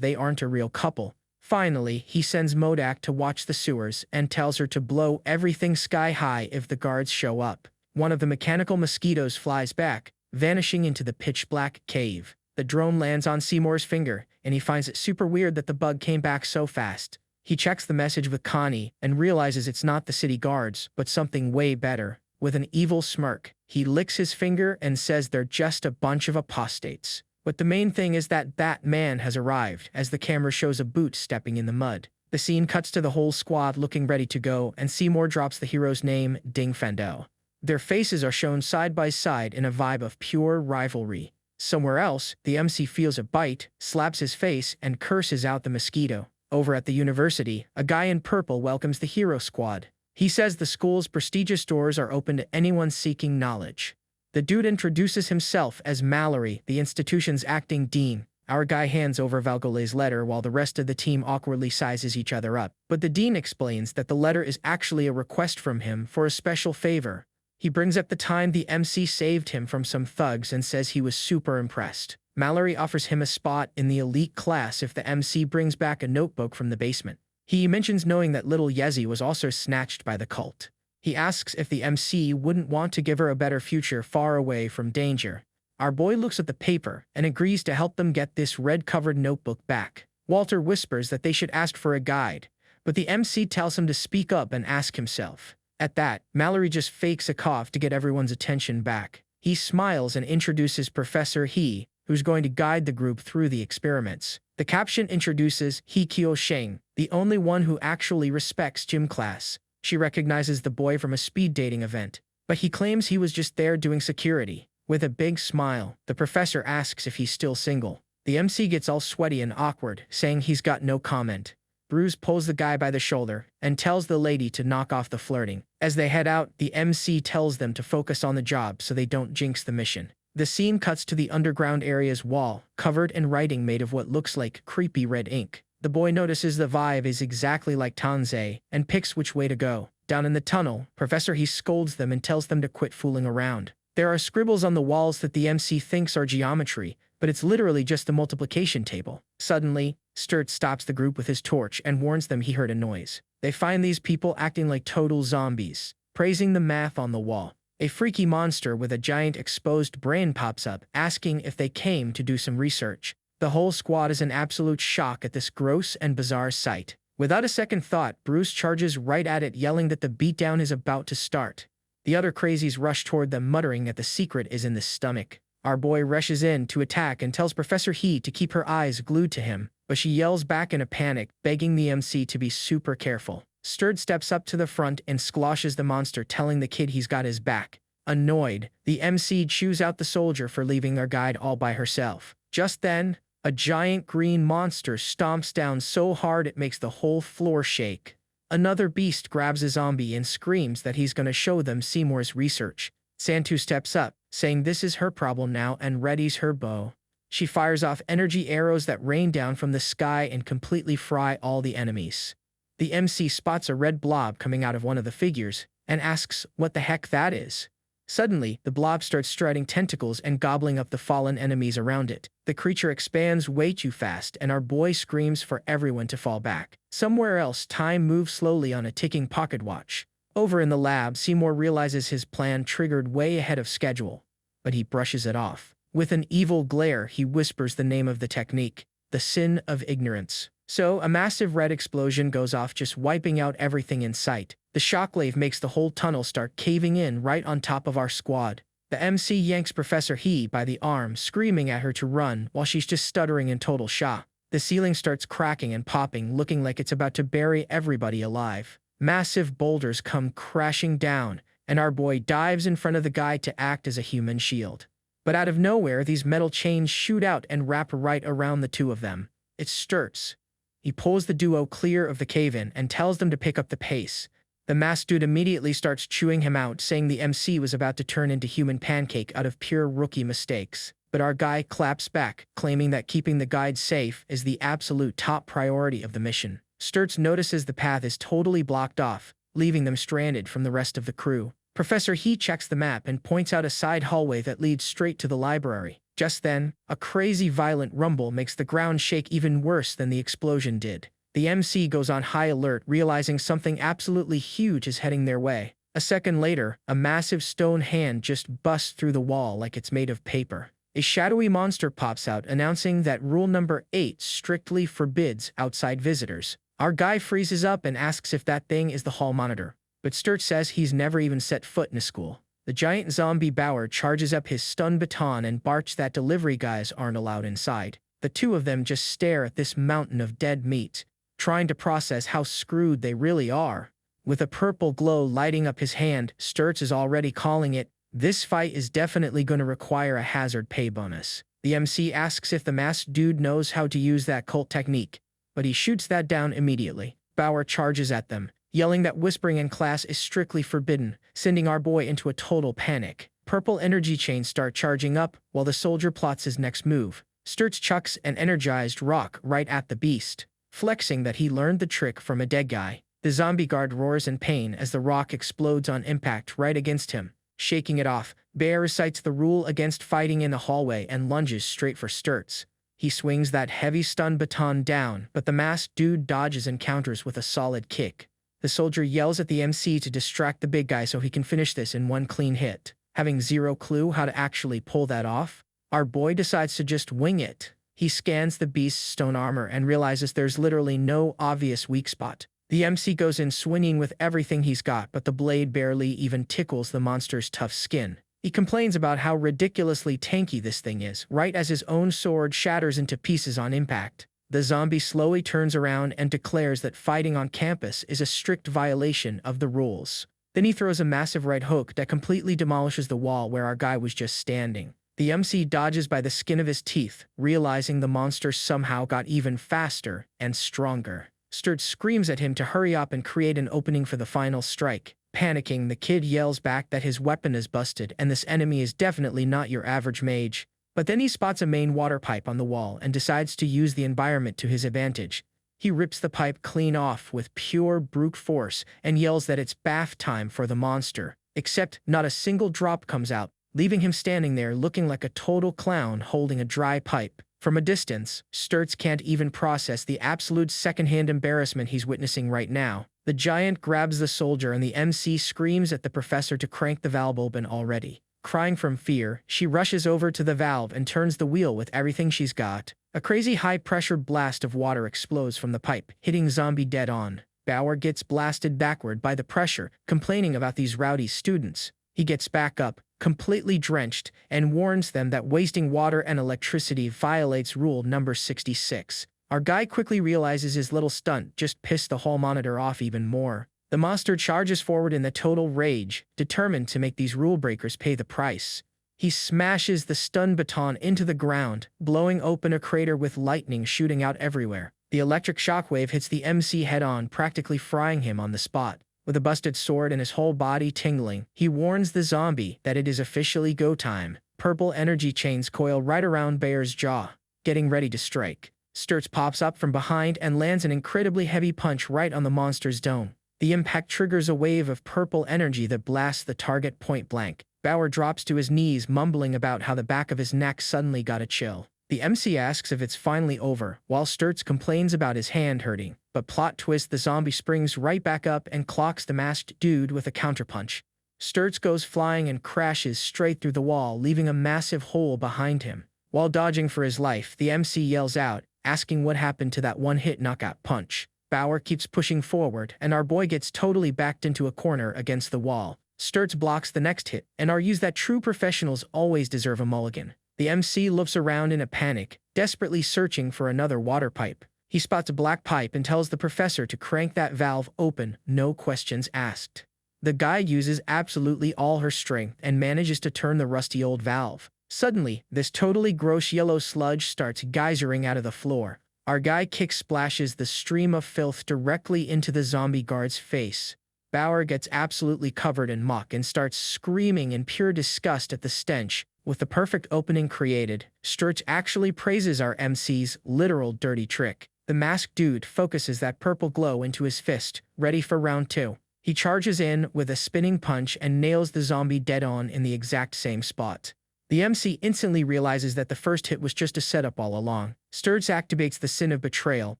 they aren't a real couple. Finally, he sends Modak to watch the sewers and tells her to blow everything sky high if the guards show up. One of the mechanical mosquitoes flies back, vanishing into the pitch-black cave. The drone lands on Seymour's finger, and he finds it super weird that the bug came back so fast. He checks the message with Connie and realizes it's not the city guards, but something way better. With an evil smirk, he licks his finger and says they're just a bunch of apostates. But the main thing is that man has arrived, as the camera shows a boot stepping in the mud. The scene cuts to the whole squad looking ready to go, and Seymour drops the hero's name, Ding Fando. Their faces are shown side by side in a vibe of pure rivalry. Somewhere else, the MC feels a bite, slaps his face, and curses out the mosquito. Over at the university, a guy in purple welcomes the hero squad. He says the school's prestigious doors are open to anyone seeking knowledge. The dude introduces himself as Mallory, the institution's acting dean. Our guy hands over Valgole's letter while the rest of the team awkwardly sizes each other up. But the dean explains that the letter is actually a request from him for a special favor. He brings up the time the MC saved him from some thugs and says he was super impressed. Mallory offers him a spot in the elite class if the MC brings back a notebook from the basement. He mentions knowing that little Yezi was also snatched by the cult. He asks if the MC wouldn't want to give her a better future far away from danger. Our boy looks at the paper and agrees to help them get this red-covered notebook back. Walter whispers that they should ask for a guide, but the MC tells him to speak up and ask himself. At that, Mallory just fakes a cough to get everyone's attention back. He smiles and introduces Professor He, who's going to guide the group through the experiments. The caption introduces He Kyo Sheng, the only one who actually respects gym class. She recognizes the boy from a speed dating event, but he claims he was just there doing security. With a big smile, the professor asks if he's still single. The MC gets all sweaty and awkward, saying he's got no comment. Bruce pulls the guy by the shoulder and tells the lady to knock off the flirting. As they head out, the MC tells them to focus on the job so they don't jinx the mission. The scene cuts to the underground area's wall, covered in writing made of what looks like creepy red ink. The boy notices the vibe is exactly like Tanzei and picks which way to go. Down in the tunnel, Professor He scolds them and tells them to quit fooling around. There are scribbles on the walls that the MC thinks are geometry, but it's literally just the multiplication table. Suddenly, Sturt stops the group with his torch and warns them he heard a noise. They find these people acting like total zombies, praising the math on the wall. A freaky monster with a giant exposed brain pops up, asking if they came to do some research. The whole squad is in absolute shock at this gross and bizarre sight. Without a second thought, Bruce charges right at it, yelling that the beatdown is about to start. The other crazies rush toward them, muttering that the secret is in the stomach. Our boy rushes in to attack and tells Professor He to keep her eyes glued to him, but she yells back in a panic, begging the MC to be super careful. Sturt steps up to the front and squashes the monster, telling the kid he's got his back. Annoyed, the MC chews out the soldier for leaving their guide all by herself. Just then, a giant green monster stomps down so hard it makes the whole floor shake. Another beast grabs a zombie and screams that he's gonna show them Seymour's research. Santu steps up, saying this is her problem now, and readies her bow. She fires off energy arrows that rain down from the sky and completely fry all the enemies. The MC spots a red blob coming out of one of the figures and asks what the heck that is. Suddenly, the blob starts striding tentacles and gobbling up the fallen enemies around it. The creature expands way too fast, and our boy screams for everyone to fall back. Somewhere else, time moves slowly on a ticking pocket watch. Over in the lab, Seymour realizes his plan triggered way ahead of schedule, but he brushes it off. With an evil glare, he whispers the name of the technique, the sin of ignorance. So, a massive red explosion goes off, just wiping out everything in sight. The shockwave makes the whole tunnel start caving in right on top of our squad. The MC yanks Professor He by the arm, screaming at her to run while she's just stuttering in total shock. The ceiling starts cracking and popping, looking like it's about to bury everybody alive. Massive boulders come crashing down, and our boy dives in front of the guy to act as a human shield. But out of nowhere, these metal chains shoot out and wrap right around the two of them. It's Sturt's. He pulls the duo clear of the cave-in and tells them to pick up the pace. The masked dude immediately starts chewing him out, saying the MC was about to turn into human pancake out of pure rookie mistakes. But our guy claps back, claiming that keeping the guide safe is the absolute top priority of the mission. Sturtz notices the path is totally blocked off, leaving them stranded from the rest of the crew. Professor He checks the map and points out a side hallway that leads straight to the library. Just then, a crazy violent rumble makes the ground shake even worse than the explosion did. The MC goes on high alert, realizing something absolutely huge is heading their way. A second later, a massive stone hand just busts through the wall like it's made of paper. A shadowy monster pops out, announcing that rule number 8 strictly forbids outside visitors. Our guy freezes up and asks if that thing is the hall monitor, but Sturt says he's never even set foot in a school. The giant zombie Bauer charges up his stun baton and barks that delivery guys aren't allowed inside. The two of them just stare at this mountain of dead meat, trying to process how screwed they really are. With a purple glow lighting up his hand, Sturtz is already calling it, this fight is definitely going to require a hazard pay bonus. The MC asks if the masked dude knows how to use that cult technique, but he shoots that down immediately. Bauer charges at them, yelling that whispering in class is strictly forbidden, sending our boy into a total panic. Purple energy chains start charging up while the soldier plots his next move. Sturtz chucks an energized rock right at the beast, flexing that he learned the trick from a dead guy. The zombie guard roars in pain as the rock explodes on impact right against him. Shaking it off, Bear recites the rule against fighting in the hallway and lunges straight for Sturtz. He swings that heavy stun baton down, but the masked dude dodges and counters with a solid kick. The soldier yells at the MC to distract the big guy so he can finish this in one clean hit. Having zero clue how to actually pull that off, our boy decides to just wing it. He scans the beast's stone armor and realizes there's literally no obvious weak spot. The MC goes in swinging with everything he's got, but the blade barely even tickles the monster's tough skin. He complains about how ridiculously tanky this thing is, right as his own sword shatters into pieces on impact. The zombie slowly turns around and declares that fighting on campus is a strict violation of the rules. Then he throws a massive right hook that completely demolishes the wall where our guy was just standing. The MC dodges by the skin of his teeth, realizing the monster somehow got even faster and stronger. Sturt screams at him to hurry up and create an opening for the final strike. Panicking, the kid yells back that his weapon is busted and this enemy is definitely not your average mage. But then he spots a main water pipe on the wall and decides to use the environment to his advantage. He rips the pipe clean off with pure brute force and yells that it's bath time for the monster. Except not a single drop comes out, leaving him standing there looking like a total clown holding a dry pipe. From a distance, Sturts can't even process the absolute secondhand embarrassment he's witnessing right now. The giant grabs the soldier and the MC screams at the professor to crank the valve open already. Crying from fear, she rushes over to the valve and turns the wheel with everything she's got. A crazy high-pressure blast of water explodes from the pipe, hitting Zombie dead on. Bauer gets blasted backward by the pressure, complaining about these rowdy students. He gets back up, completely drenched, and warns them that wasting water and electricity violates rule number 66. Our guy quickly realizes his little stunt just pissed the hall monitor off even more. The monster charges forward in the total rage, determined to make these rule breakers pay the price. He smashes the stun baton into the ground, blowing open a crater with lightning shooting out everywhere. The electric shockwave hits the MC head-on, practically frying him on the spot. With a busted sword and his whole body tingling, he warns the zombie that it is officially go time. Purple energy chains coil right around Bear's jaw, getting ready to strike. Sturts pops up from behind and lands an incredibly heavy punch right on the monster's dome. The impact triggers a wave of purple energy that blasts the target point blank. Bauer drops to his knees, mumbling about how the back of his neck suddenly got a chill. The MC asks if it's finally over, while Sturts complains about his hand hurting. But plot twist, the zombie springs right back up and clocks the masked dude with a counterpunch. Sturts goes flying and crashes straight through the wall, leaving a massive hole behind him. While dodging for his life, the MC yells out, asking what happened to that one-hit knockout punch. Bauer keeps pushing forward, and our boy gets totally backed into a corner against the wall. Sturts blocks the next hit, and argues that true professionals always deserve a mulligan. The MC looks around in a panic, desperately searching for another water pipe. He spots a black pipe and tells the professor to crank that valve open, no questions asked. The guy uses absolutely all her strength and manages to turn the rusty old valve. Suddenly, this totally gross yellow sludge starts geysering out of the floor. Our guy kick splashes the stream of filth directly into the zombie guard's face. Bauer gets absolutely covered in muck and starts screaming in pure disgust at the stench. With the perfect opening created, Sturch actually praises our MC's literal dirty trick. The masked dude focuses that purple glow into his fist, ready for round 2. He charges in with a spinning punch and nails the zombie dead on in the exact same spot. The MC instantly realizes that the first hit was just a setup all along. Sturz activates the sin of betrayal,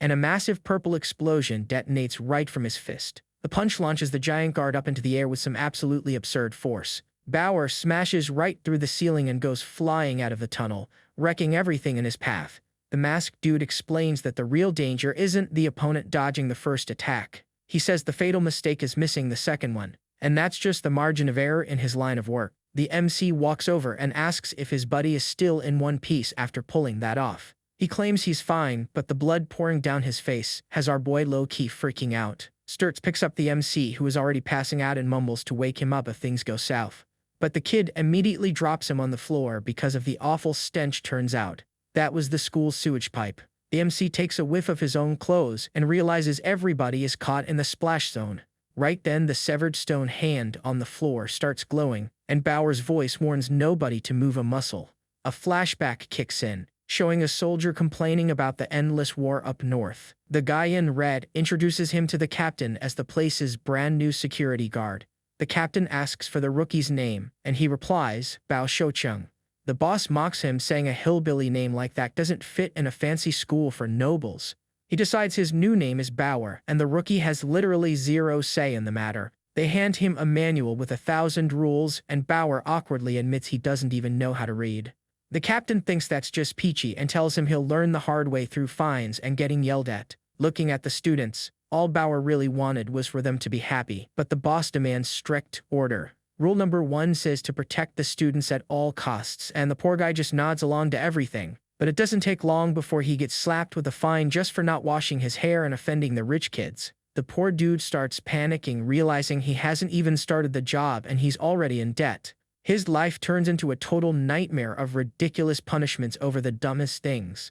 and a massive purple explosion detonates right from his fist. The punch launches the giant guard up into the air with some absolutely absurd force. Bauer smashes right through the ceiling and goes flying out of the tunnel, wrecking everything in his path. The masked dude explains that the real danger isn't the opponent dodging the first attack. He says the fatal mistake is missing the second one, and that's just the margin of error in his line of work. The MC walks over and asks if his buddy is still in one piece after pulling that off. He claims he's fine, but the blood pouring down his face has our boy low-key freaking out. Sturz picks up the MC, who is already passing out, and mumbles to wake him up if things go south. But the kid immediately drops him on the floor because of the awful stench. Turns out that was the school sewage pipe. The MC takes a whiff of his own clothes and realizes everybody is caught in the splash zone. Right then, the severed stone hand on the floor starts glowing, and Bauer's voice warns nobody to move a muscle. A flashback kicks in, showing a soldier complaining about the endless war up north. The guy in red introduces him to the captain as the place's brand new security guard. The captain asks for the rookie's name, and he replies, Bao Shoucheng. The boss mocks him, saying a hillbilly name like that doesn't fit in a fancy school for nobles. He decides his new name is Bauer, and the rookie has literally zero say in the matter. They hand him a manual with 1,000 rules, and Bauer awkwardly admits he doesn't even know how to read. The captain thinks that's just peachy and tells him he'll learn the hard way through fines and getting yelled at. Looking at the students, all Bauer really wanted was for them to be happy, but the boss demands strict order. Rule number 1 says to protect the students at all costs, and the poor guy just nods along to everything. But it doesn't take long before he gets slapped with a fine just for not washing his hair and offending the rich kids. The poor dude starts panicking, realizing he hasn't even started the job and he's already in debt. His life turns into a total nightmare of ridiculous punishments over the dumbest things,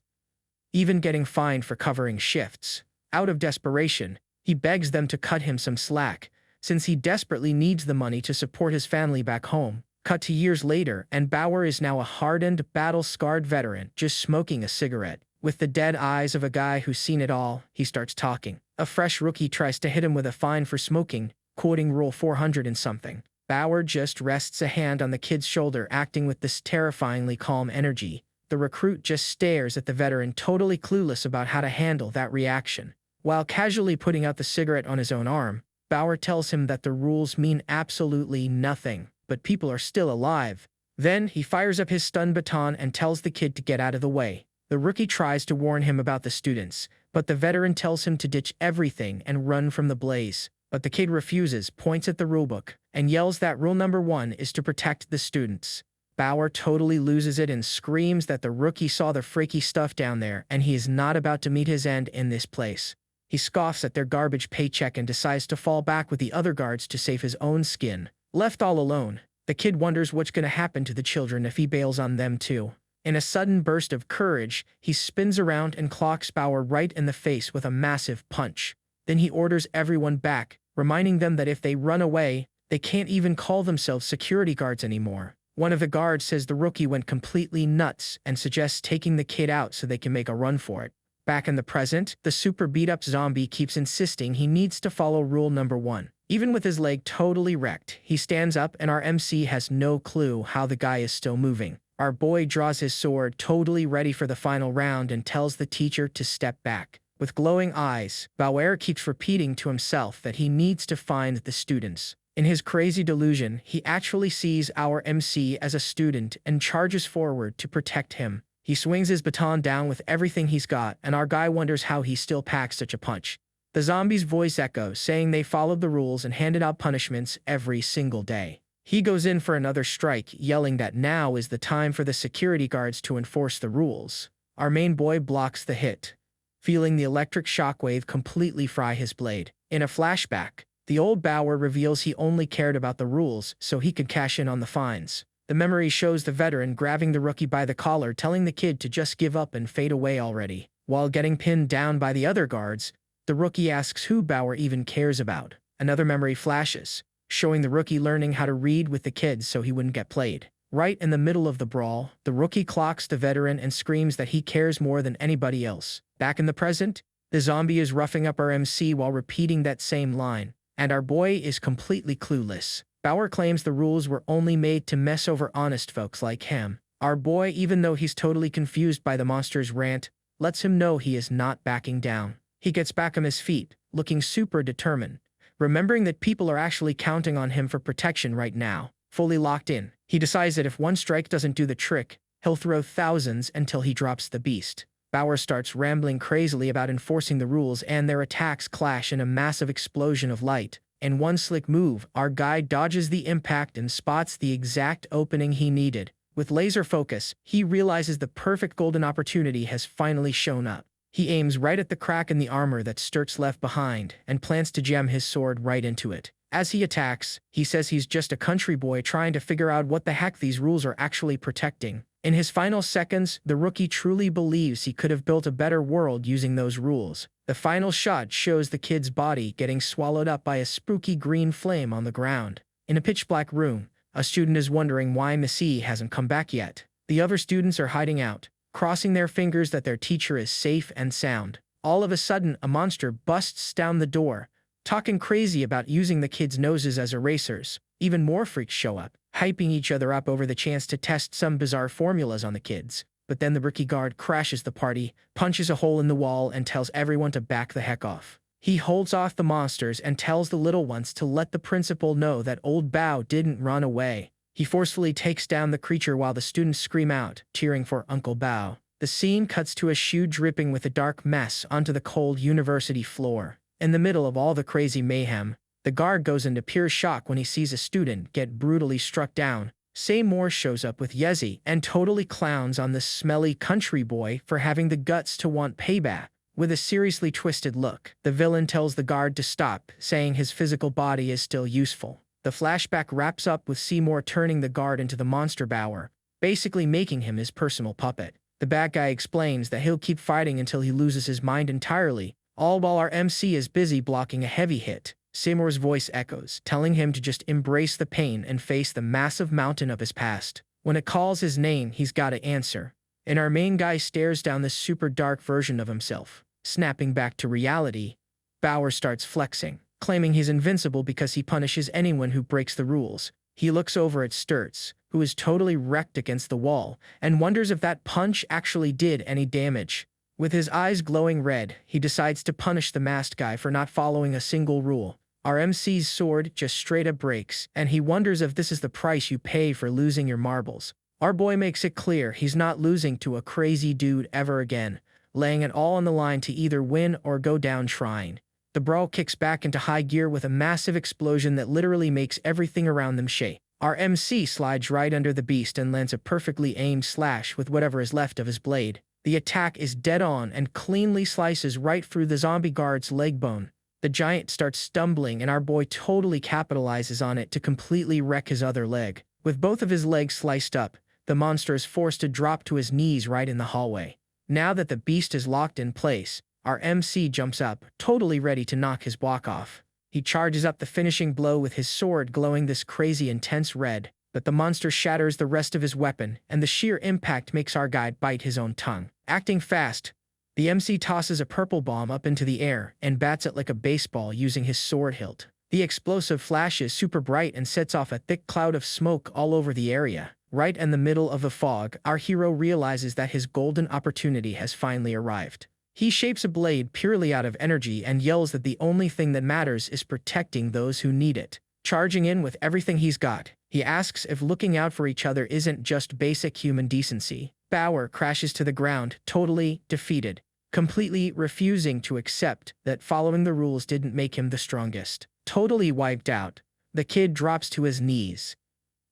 even getting fined for covering shifts. Out of desperation, he begs them to cut him some slack, since he desperately needs the money to support his family back home. Cut to years later, and Bauer is now a hardened, battle-scarred veteran, just smoking a cigarette. With the dead eyes of a guy who's seen it all, he starts talking. A fresh rookie tries to hit him with a fine for smoking, quoting Rule 400 and something. Bauer just rests a hand on the kid's shoulder, acting with this terrifyingly calm energy. The recruit just stares at the veteran, totally clueless about how to handle that reaction. While casually putting out the cigarette on his own arm, Bauer tells him that the rules mean absolutely nothing, but people are still alive. Then he fires up his stun baton and tells the kid to get out of the way. The rookie tries to warn him about the students, but the veteran tells him to ditch everything and run from the blaze. But the kid refuses, points at the rulebook, and yells that rule number 1 is to protect the students. Bauer totally loses it and screams that the rookie saw the freaky stuff down there and he is not about to meet his end in this place. He scoffs at their garbage paycheck and decides to fall back with the other guards to save his own skin. Left all alone, the kid wonders what's going to happen to the children if he bails on them too. In a sudden burst of courage, he spins around and clocks Bauer right in the face with a massive punch. Then he orders everyone back, reminding them that if they run away, they can't even call themselves security guards anymore. One of the guards says the rookie went completely nuts and suggests taking the kid out so they can make a run for it. Back in the present, the super beat-up zombie keeps insisting he needs to follow rule number 1. Even with his leg totally wrecked, he stands up and our MC has no clue how the guy is still moving. Our boy draws his sword, totally ready for the final round, and tells the teacher to step back. With glowing eyes, Bauer keeps repeating to himself that he needs to find the students. In his crazy delusion, he actually sees our MC as a student and charges forward to protect him. He swings his baton down with everything he's got, and our guy wonders how he still packs such a punch. The zombie's voice echoes, saying they followed the rules and handed out punishments every single day. He goes in for another strike, yelling that now is the time for the security guards to enforce the rules. Our main boy blocks the hit, feeling the electric shockwave completely fry his blade. In a flashback, the old Bauer reveals he only cared about the rules so he could cash in on the fines. The memory shows the veteran grabbing the rookie by the collar, telling the kid to just give up and fade away already. While getting pinned down by the other guards, the rookie asks who Bauer even cares about. Another memory flashes, showing the rookie learning how to read with the kids so he wouldn't get played. Right in the middle of the brawl, the rookie clocks the veteran and screams that he cares more than anybody else. Back in the present, the zombie is roughing up our MC while repeating that same line, and our boy is completely clueless. Bauer claims the rules were only made to mess over honest folks like him. Our boy, even though he's totally confused by the monster's rant, lets him know he is not backing down. He gets back on his feet, looking super determined, remembering that people are actually counting on him for protection right now. Fully locked in, he decides that if one strike doesn't do the trick, he'll throw thousands until he drops the beast. Bauer starts rambling crazily about enforcing the rules, and their attacks clash in a massive explosion of light. In one slick move, our guy dodges the impact and spots the exact opening he needed. With laser focus, he realizes the perfect golden opportunity has finally shown up. He aims right at the crack in the armor that Sturt's left behind and plans to jam his sword right into it. As he attacks, he says he's just a country boy trying to figure out what the heck these rules are actually protecting. In his final seconds, the rookie truly believes he could have built a better world using those rules. The final shot shows the kid's body getting swallowed up by a spooky green flame on the ground. In a pitch-black room, a student is wondering why Missy hasn't come back yet. The other students are hiding out, crossing their fingers that their teacher is safe and sound. All of a sudden, a monster busts down the door, talking crazy about using the kids' noses as erasers. Even more freaks show up, hyping each other up over the chance to test some bizarre formulas on the kids. But then the rookie guard crashes the party, punches a hole in the wall, and tells everyone to back the heck off. He holds off the monsters and tells the little ones to let the principal know that old Bao didn't run away. He forcefully takes down the creature while the students scream out, cheering for Uncle Bao. The scene cuts to a shoe dripping with a dark mess onto the cold university floor. In the middle of all the crazy mayhem, the guard goes into pure shock when he sees a student get brutally struck down, Seymour shows up with Yezi and totally clowns on the smelly country boy for having the guts to want payback. With a seriously twisted look, the villain tells the guard to stop, saying his physical body is still useful. The flashback wraps up with Seymour turning the guard into the monster bower, basically making him his personal puppet. The bad guy explains that he'll keep fighting until he loses his mind entirely, all while our MC is busy blocking a heavy hit. Seymour's voice echoes, telling him to just embrace the pain and face the massive mountain of his past. When it calls his name, he's gotta answer. And our main guy stares down this super dark version of himself. Snapping back to reality, Bauer starts flexing, claiming he's invincible because he punishes anyone who breaks the rules. He looks over at Sturz, who is totally wrecked against the wall, and wonders if that punch actually did any damage. With his eyes glowing red, he decides to punish the masked guy for not following a single rule. Our MC's sword just straight up breaks, and he wonders if this is the price you pay for losing your marbles. Our boy makes it clear he's not losing to a crazy dude ever again, laying it all on the line to either win or go down trying. The brawl kicks back into high gear with a massive explosion that literally makes everything around them shake. Our MC slides right under the beast and lands a perfectly aimed slash with whatever is left of his blade. The attack is dead on and cleanly slices right through the zombie guard's leg bone. The giant starts stumbling and our boy totally capitalizes on it to completely wreck his other leg. With both of his legs sliced up, the monster is forced to drop to his knees right in the hallway. Now that the beast is locked in place, our MC jumps up, totally ready to knock his block off. He charges up the finishing blow with his sword glowing this crazy intense red, but the monster shatters the rest of his weapon, and the sheer impact makes our guy bite his own tongue. Acting fast, the MC tosses a purple bomb up into the air and bats it like a baseball using his sword hilt. The explosive flashes super bright and sets off a thick cloud of smoke all over the area. Right in the middle of the fog, our hero realizes that his golden opportunity has finally arrived. He shapes a blade purely out of energy and yells that the only thing that matters is protecting those who need it. Charging in with everything he's got, he asks if looking out for each other isn't just basic human decency. Bauer crashes to the ground, totally defeated, completely refusing to accept that following the rules didn't make him the strongest. Totally wiped out, the kid drops to his knees.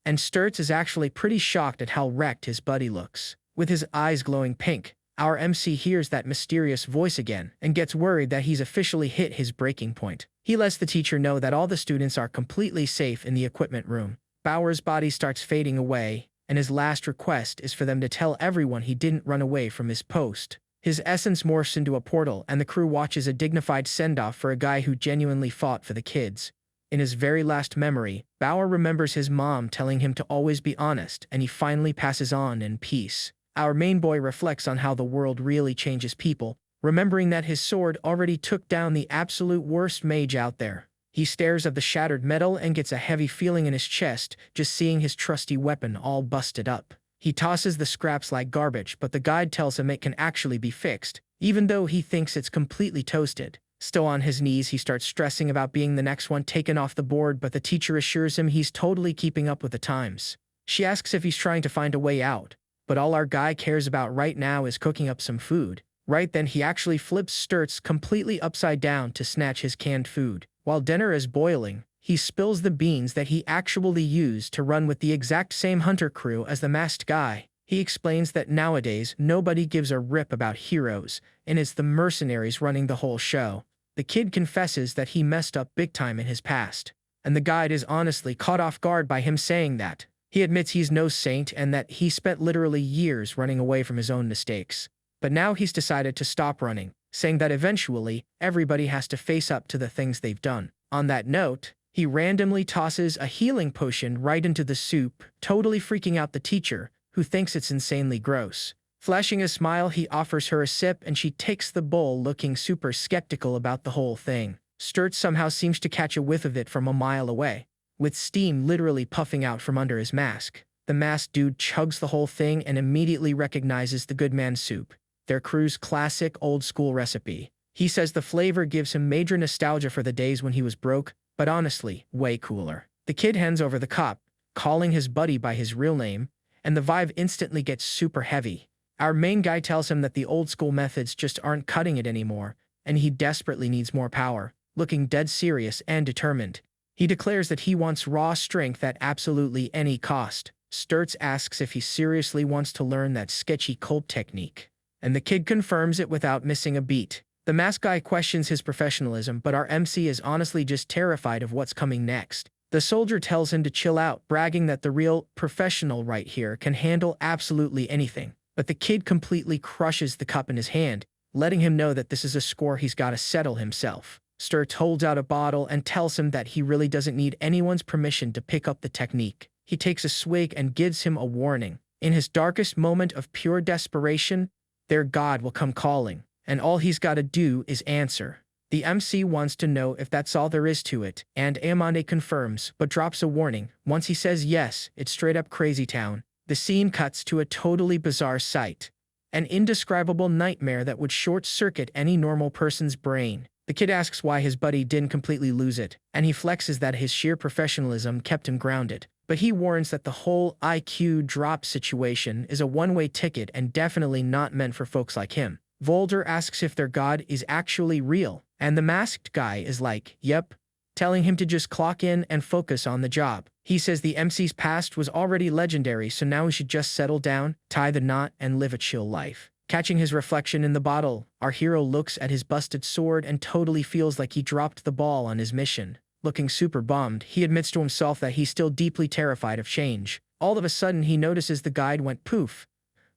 And Sturz is actually pretty shocked at how wrecked his buddy looks. With his eyes glowing pink, our MC hears that mysterious voice again and gets worried that he's officially hit his breaking point. He lets the teacher know that all the students are completely safe in the equipment room. Bauer's body starts fading away, and his last request is for them to tell everyone he didn't run away from his post. His essence morphs into a portal, and the crew watches a dignified send-off for a guy who genuinely fought for the kids. In his very last memory, Bauer remembers his mom telling him to always be honest, and he finally passes on in peace. Our main boy reflects on how the world really changes people, remembering that his sword already took down the absolute worst mage out there. He stares at the shattered metal and gets a heavy feeling in his chest just seeing his trusty weapon all busted up. He tosses the scraps like garbage, but the guide tells him it can actually be fixed, even though he thinks it's completely toasted. Still on his knees, he starts stressing about being the next one taken off the board, but the teacher assures him he's totally keeping up with the times. She asks if he's trying to find a way out, but all our guy cares about right now is cooking up some food. Right then he actually flips Sturz completely upside down to snatch his canned food. While dinner is boiling, he spills the beans that he actually used to run with the exact same hunter crew as the masked guy. He explains that nowadays nobody gives a rip about heroes, and it's the mercenaries running the whole show. The kid confesses that he messed up big time in his past, and the guide is honestly caught off guard by him saying that. He admits he's no saint and that he spent literally years running away from his own mistakes. But now he's decided to stop running, saying that eventually everybody has to face up to the things they've done. On that note, he randomly tosses a healing potion right into the soup, totally freaking out the teacher, who thinks it's insanely gross. Flashing a smile, he offers her a sip and she takes the bowl looking super skeptical about the whole thing. Sturz somehow seems to catch a whiff of it from a mile away, with steam literally puffing out from under his mask. The masked dude chugs the whole thing and immediately recognizes the good man's soup, their crew's classic old-school recipe. He says the flavor gives him major nostalgia for the days when he was broke, but honestly, way cooler. The kid hands over the cup, calling his buddy by his real name, and the vibe instantly gets super heavy. Our main guy tells him that the old-school methods just aren't cutting it anymore, and he desperately needs more power. Looking dead serious and determined, he declares that he wants raw strength at absolutely any cost. Sturz asks if he seriously wants to learn that sketchy cult technique, and the kid confirms it without missing a beat. The mask guy questions his professionalism, but our MC is honestly just terrified of what's coming next. The soldier tells him to chill out, bragging that the real professional right here can handle absolutely anything. But the kid completely crushes the cup in his hand, letting him know that this is a score he's got to settle himself. Sturz holds out a bottle and tells him that he really doesn't need anyone's permission to pick up the technique. He takes a swig and gives him a warning. In his darkest moment of pure desperation, their god will come calling, and all he's got to do is answer. The MC wants to know if that's all there is to it, and Amande confirms, but drops a warning. Once he says yes, it's straight up crazy town. The scene cuts to a totally bizarre sight. An indescribable nightmare that would short-circuit any normal person's brain. The kid asks why his buddy didn't completely lose it, and he flexes that his sheer professionalism kept him grounded. But he warns that the whole IQ drop situation is a one-way ticket and definitely not meant for folks like him. Volder asks if their god is actually real, and the masked guy is like, yep, telling him to just clock in and focus on the job. He says the MC's past was already legendary, so now he should just settle down, tie the knot, and live a chill life. Catching his reflection in the bottle, our hero looks at his busted sword and totally feels like he dropped the ball on his mission. Looking super bummed, he admits to himself that he's still deeply terrified of change. All of a sudden, he notices the guide went poof.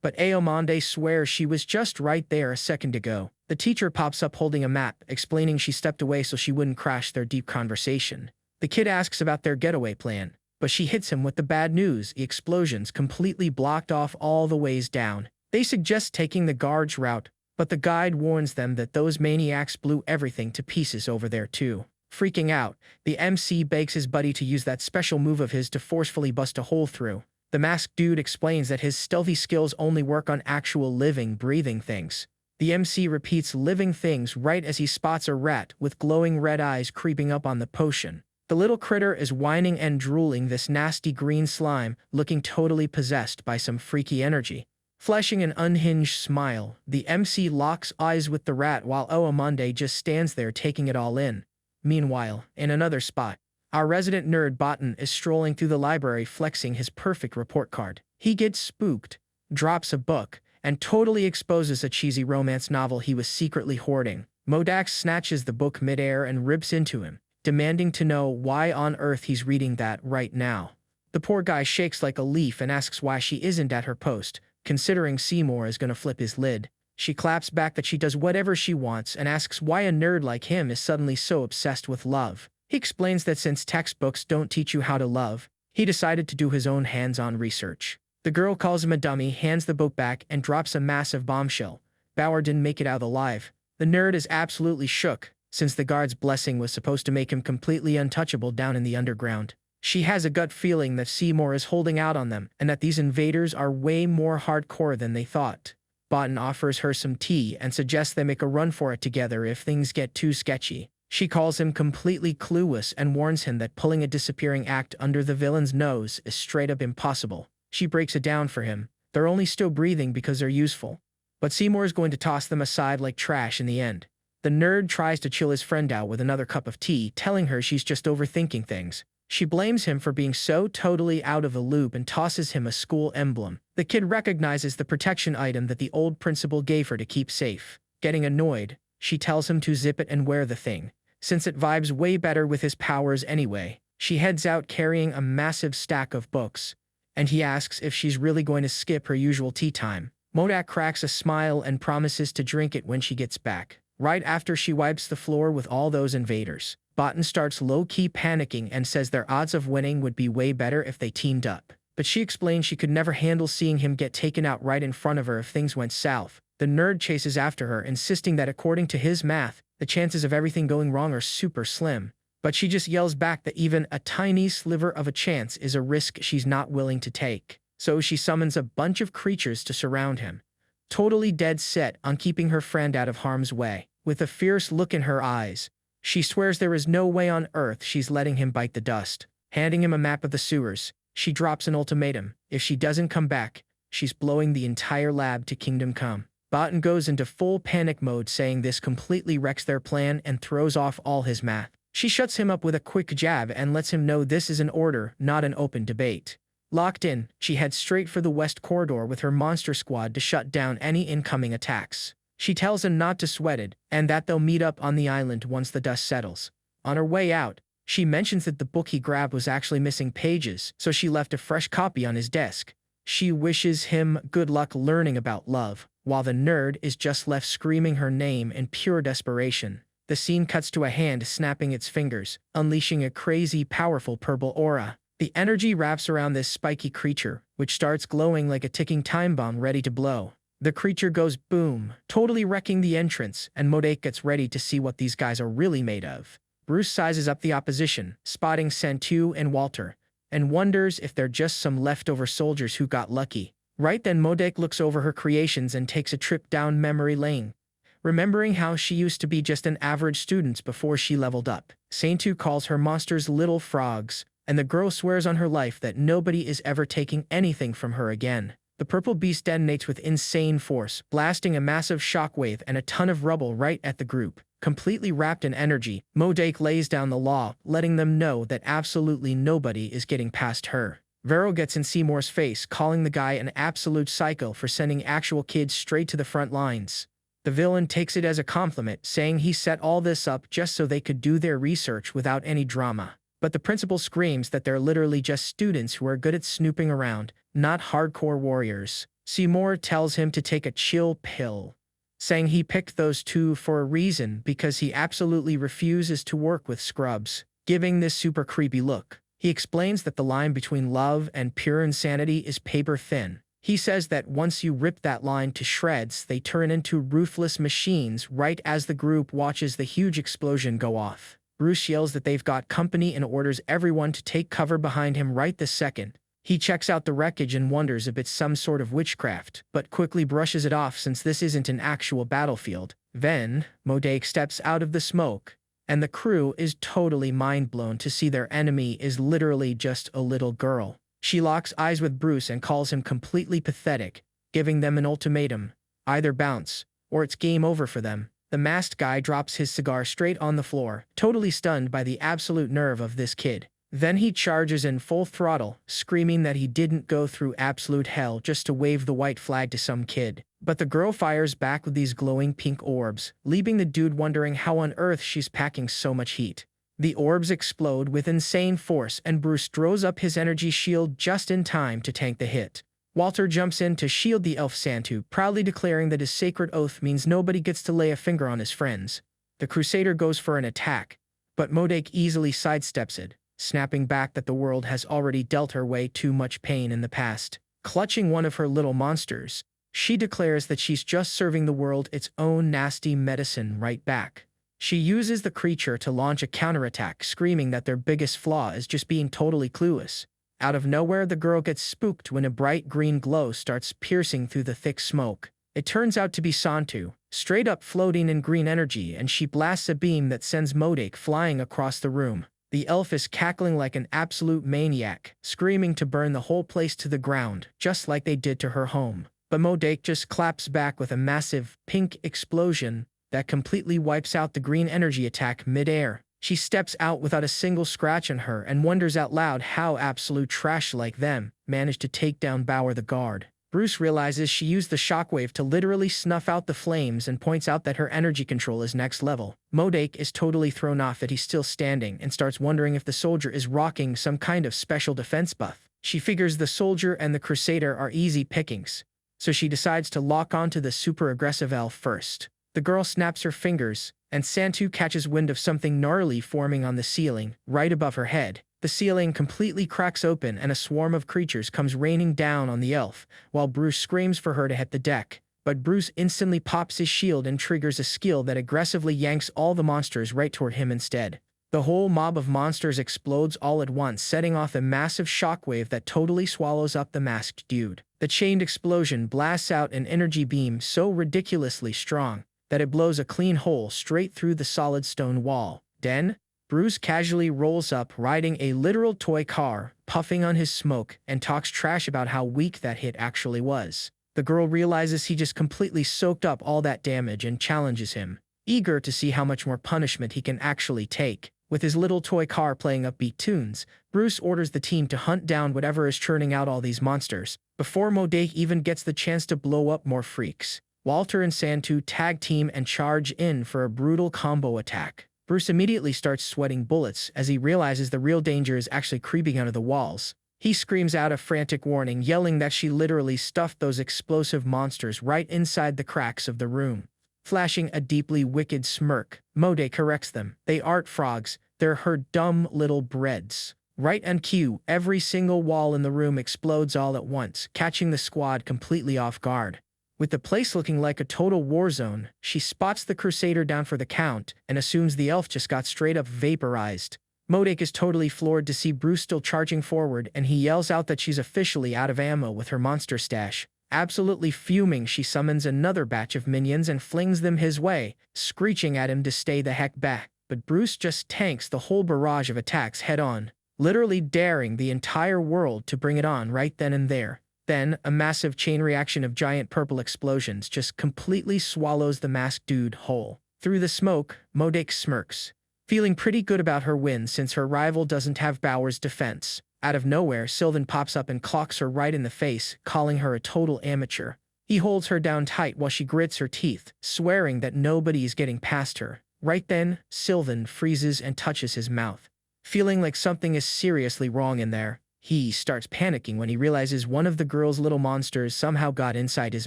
But Aomande swears she was just right there a second ago. The teacher pops up holding a map, explaining she stepped away so she wouldn't crash their deep conversation. The kid asks about their getaway plan, but she hits him with the bad news. The explosions completely blocked off all the ways down. They suggest taking the guards route, but the guide warns them that those maniacs blew everything to pieces over there too. Freaking out, the MC begs his buddy to use that special move of his to forcefully bust a hole through. The masked dude explains that his stealthy skills only work on actual living, breathing things. The MC repeats living things right as he spots a rat with glowing red eyes creeping up on the potion. The little critter is whining and drooling this nasty green slime, looking totally possessed by some freaky energy. Flashing an unhinged smile, the MC locks eyes with the rat while Oamande just stands there taking it all in. Meanwhile, in another spot, our resident nerd Botan is strolling through the library flexing his perfect report card. He gets spooked, drops a book, and totally exposes a cheesy romance novel he was secretly hoarding. Modax snatches the book midair and rips into him, demanding to know why on earth he's reading that right now. The poor guy shakes like a leaf and asks why she isn't at her post, considering Seymour is gonna flip his lid. She claps back that she does whatever she wants and asks why a nerd like him is suddenly so obsessed with love. He explains that since textbooks don't teach you how to love, he decided to do his own hands-on research. The girl calls him a dummy, hands the book back, and drops a massive bombshell. Bauer didn't make it out alive. The nerd is absolutely shook, since the guard's blessing was supposed to make him completely untouchable down in the underground. She has a gut feeling that Seymour is holding out on them, and that these invaders are way more hardcore than they thought. Botan offers her some tea and suggests they make a run for it together if things get too sketchy. She calls him completely clueless and warns him that pulling a disappearing act under the villain's nose is straight up impossible. She breaks it down for him. They're only still breathing because they're useful. But Seymour is going to toss them aside like trash in the end. The nerd tries to chill his friend out with another cup of tea, telling her she's just overthinking things. She blames him for being so totally out of the loop and tosses him a school emblem. The kid recognizes the protection item that the old principal gave her to keep safe. Getting annoyed, she tells him to zip it and wear the thing, since it vibes way better with his powers anyway. She heads out carrying a massive stack of books, and he asks if she's really going to skip her usual tea time. Modak cracks a smile and promises to drink it when she gets back. Right after she wipes the floor with all those invaders, Botan starts low-key panicking and says their odds of winning would be way better if they teamed up. But she explains she could never handle seeing him get taken out right in front of her if things went south. The nerd chases after her, insisting that according to his math, the chances of everything going wrong are super slim. But she just yells back that even a tiny sliver of a chance is a risk she's not willing to take. So she summons a bunch of creatures to surround him, totally dead set on keeping her friend out of harm's way. With a fierce look in her eyes, she swears there is no way on earth she's letting him bite the dust. Handing him a map of the sewers, she drops an ultimatum. If she doesn't come back, she's blowing the entire lab to Kingdom Come. Botan goes into full panic mode, saying this completely wrecks their plan and throws off all his math. She shuts him up with a quick jab and lets him know this is an order, not an open debate. Locked in, she heads straight for the west corridor with her monster squad to shut down any incoming attacks. She tells him not to sweat it, and that they'll meet up on the island once the dust settles. On her way out, she mentions that the book he grabbed was actually missing pages, so she left a fresh copy on his desk. She wishes him good luck learning about love, while the nerd is just left screaming her name in pure desperation. The scene cuts to a hand snapping its fingers, unleashing a crazy, powerful purple aura. The energy wraps around this spiky creature, which starts glowing like a ticking time bomb ready to blow. The creature goes boom, totally wrecking the entrance, and Modake gets ready to see what these guys are really made of. Bruce sizes up the opposition, spotting Santu and Walter, and wonders if they're just some leftover soldiers who got lucky. Right then Modake looks over her creations and takes a trip down memory lane, remembering how she used to be just an average student before she leveled up. Santu calls her monsters little frogs, and the girl swears on her life that nobody is ever taking anything from her again. The purple beast detonates with insane force, blasting a massive shockwave and a ton of rubble right at the group. Completely wrapped in energy, Modake lays down the law, letting them know that absolutely nobody is getting past her. Vero gets in Seymour's face, calling the guy an absolute psycho for sending actual kids straight to the front lines. The villain takes it as a compliment, saying he set all this up just so they could do their research without any drama. But the principal screams that they're literally just students who are good at snooping around, not hardcore warriors. Seymour tells him to take a chill pill, saying he picked those two for a reason because he absolutely refuses to work with scrubs, giving this super creepy look. He explains that the line between love and pure insanity is paper thin. He says that once you rip that line to shreds, they turn into ruthless machines right as the group watches the huge explosion go off. Bruce yells that they've got company and orders everyone to take cover behind him right this second. He checks out the wreckage and wonders if it's some sort of witchcraft, but quickly brushes it off since this isn't an actual battlefield. Then, Modake steps out of the smoke, and the crew is totally mind-blown to see their enemy is literally just a little girl. She locks eyes with Bruce and calls him completely pathetic, giving them an ultimatum: either bounce, or it's game over for them. The masked guy drops his cigar straight on the floor, totally stunned by the absolute nerve of this kid. Then he charges in full throttle, screaming that he didn't go through absolute hell just to wave the white flag to some kid. But the girl fires back with these glowing pink orbs, leaving the dude wondering how on earth she's packing so much heat. The orbs explode with insane force, and Bruce throws up his energy shield just in time to tank the hit. Walter jumps in to shield the elf Santu, proudly declaring that his sacred oath means nobody gets to lay a finger on his friends. The Crusader goes for an attack, but Modake easily sidesteps it, snapping back that the world has already dealt her way too much pain in the past. Clutching one of her little monsters, she declares that she's just serving the world its own nasty medicine right back. She uses the creature to launch a counterattack, screaming that their biggest flaw is just being totally clueless. Out of nowhere, the girl gets spooked when a bright green glow starts piercing through the thick smoke. It turns out to be Santu, straight up floating in green energy, and she blasts a beam that sends Modake flying across the room. The elf is cackling like an absolute maniac, screaming to burn the whole place to the ground, just like they did to her home. But Modake just claps back with a massive, pink explosion that completely wipes out the green energy attack mid-air. She steps out without a single scratch on her and wonders out loud how absolute trash like them managed to take down Bauer the guard. Bruce realizes she used the shockwave to literally snuff out the flames and points out that her energy control is next level. Modake is totally thrown off that he's still standing and starts wondering if the soldier is rocking some kind of special defense buff. She figures the soldier and the Crusader are easy pickings, so she decides to lock onto the super aggressive elf first. The girl snaps her fingers, and Santu catches wind of something gnarly forming on the ceiling, right above her head. The ceiling completely cracks open and a swarm of creatures comes raining down on the elf, while Bruce screams for her to hit the deck. But Bruce instantly pops his shield and triggers a skill that aggressively yanks all the monsters right toward him instead. The whole mob of monsters explodes all at once, setting off a massive shockwave that totally swallows up the masked dude. The chained explosion blasts out an energy beam so ridiculously strong that it blows a clean hole straight through the solid stone wall. Then, Bruce casually rolls up riding a literal toy car, puffing on his smoke, and talks trash about how weak that hit actually was. The girl realizes he just completely soaked up all that damage and challenges him, eager to see how much more punishment he can actually take. With his little toy car playing upbeat tunes, Bruce orders the team to hunt down whatever is churning out all these monsters, before Modake even gets the chance to blow up more freaks. Walter and Santu tag team and charge in for a brutal combo attack. Bruce immediately starts sweating bullets as he realizes the real danger is actually creeping out of the walls. He screams out a frantic warning, yelling that she literally stuffed those explosive monsters right inside the cracks of the room. Flashing a deeply wicked smirk, Modake corrects them. They aren't frogs, they're her dumb little breads. Right on cue, every single wall in the room explodes all at once, catching the squad completely off guard. With the place looking like a total war zone, she spots the Crusader down for the count and assumes the elf just got straight up vaporized. Modake is totally floored to see Bruce still charging forward, and he yells out that she's officially out of ammo with her monster stash. Absolutely fuming, she summons another batch of minions and flings them his way, screeching at him to stay the heck back. But Bruce just tanks the whole barrage of attacks head-on, literally daring the entire world to bring it on right then and there. Then, a massive chain reaction of giant purple explosions just completely swallows the masked dude whole. Through the smoke, Modake smirks, feeling pretty good about her win since her rival doesn't have Bauer's defense. Out of nowhere, Sylvan pops up and clocks her right in the face, calling her a total amateur. He holds her down tight while she grits her teeth, swearing that nobody is getting past her. Right then, Sylvan freezes and touches his mouth. Feeling like something is seriously wrong in there, he starts panicking when he realizes one of the girl's little monsters somehow got inside his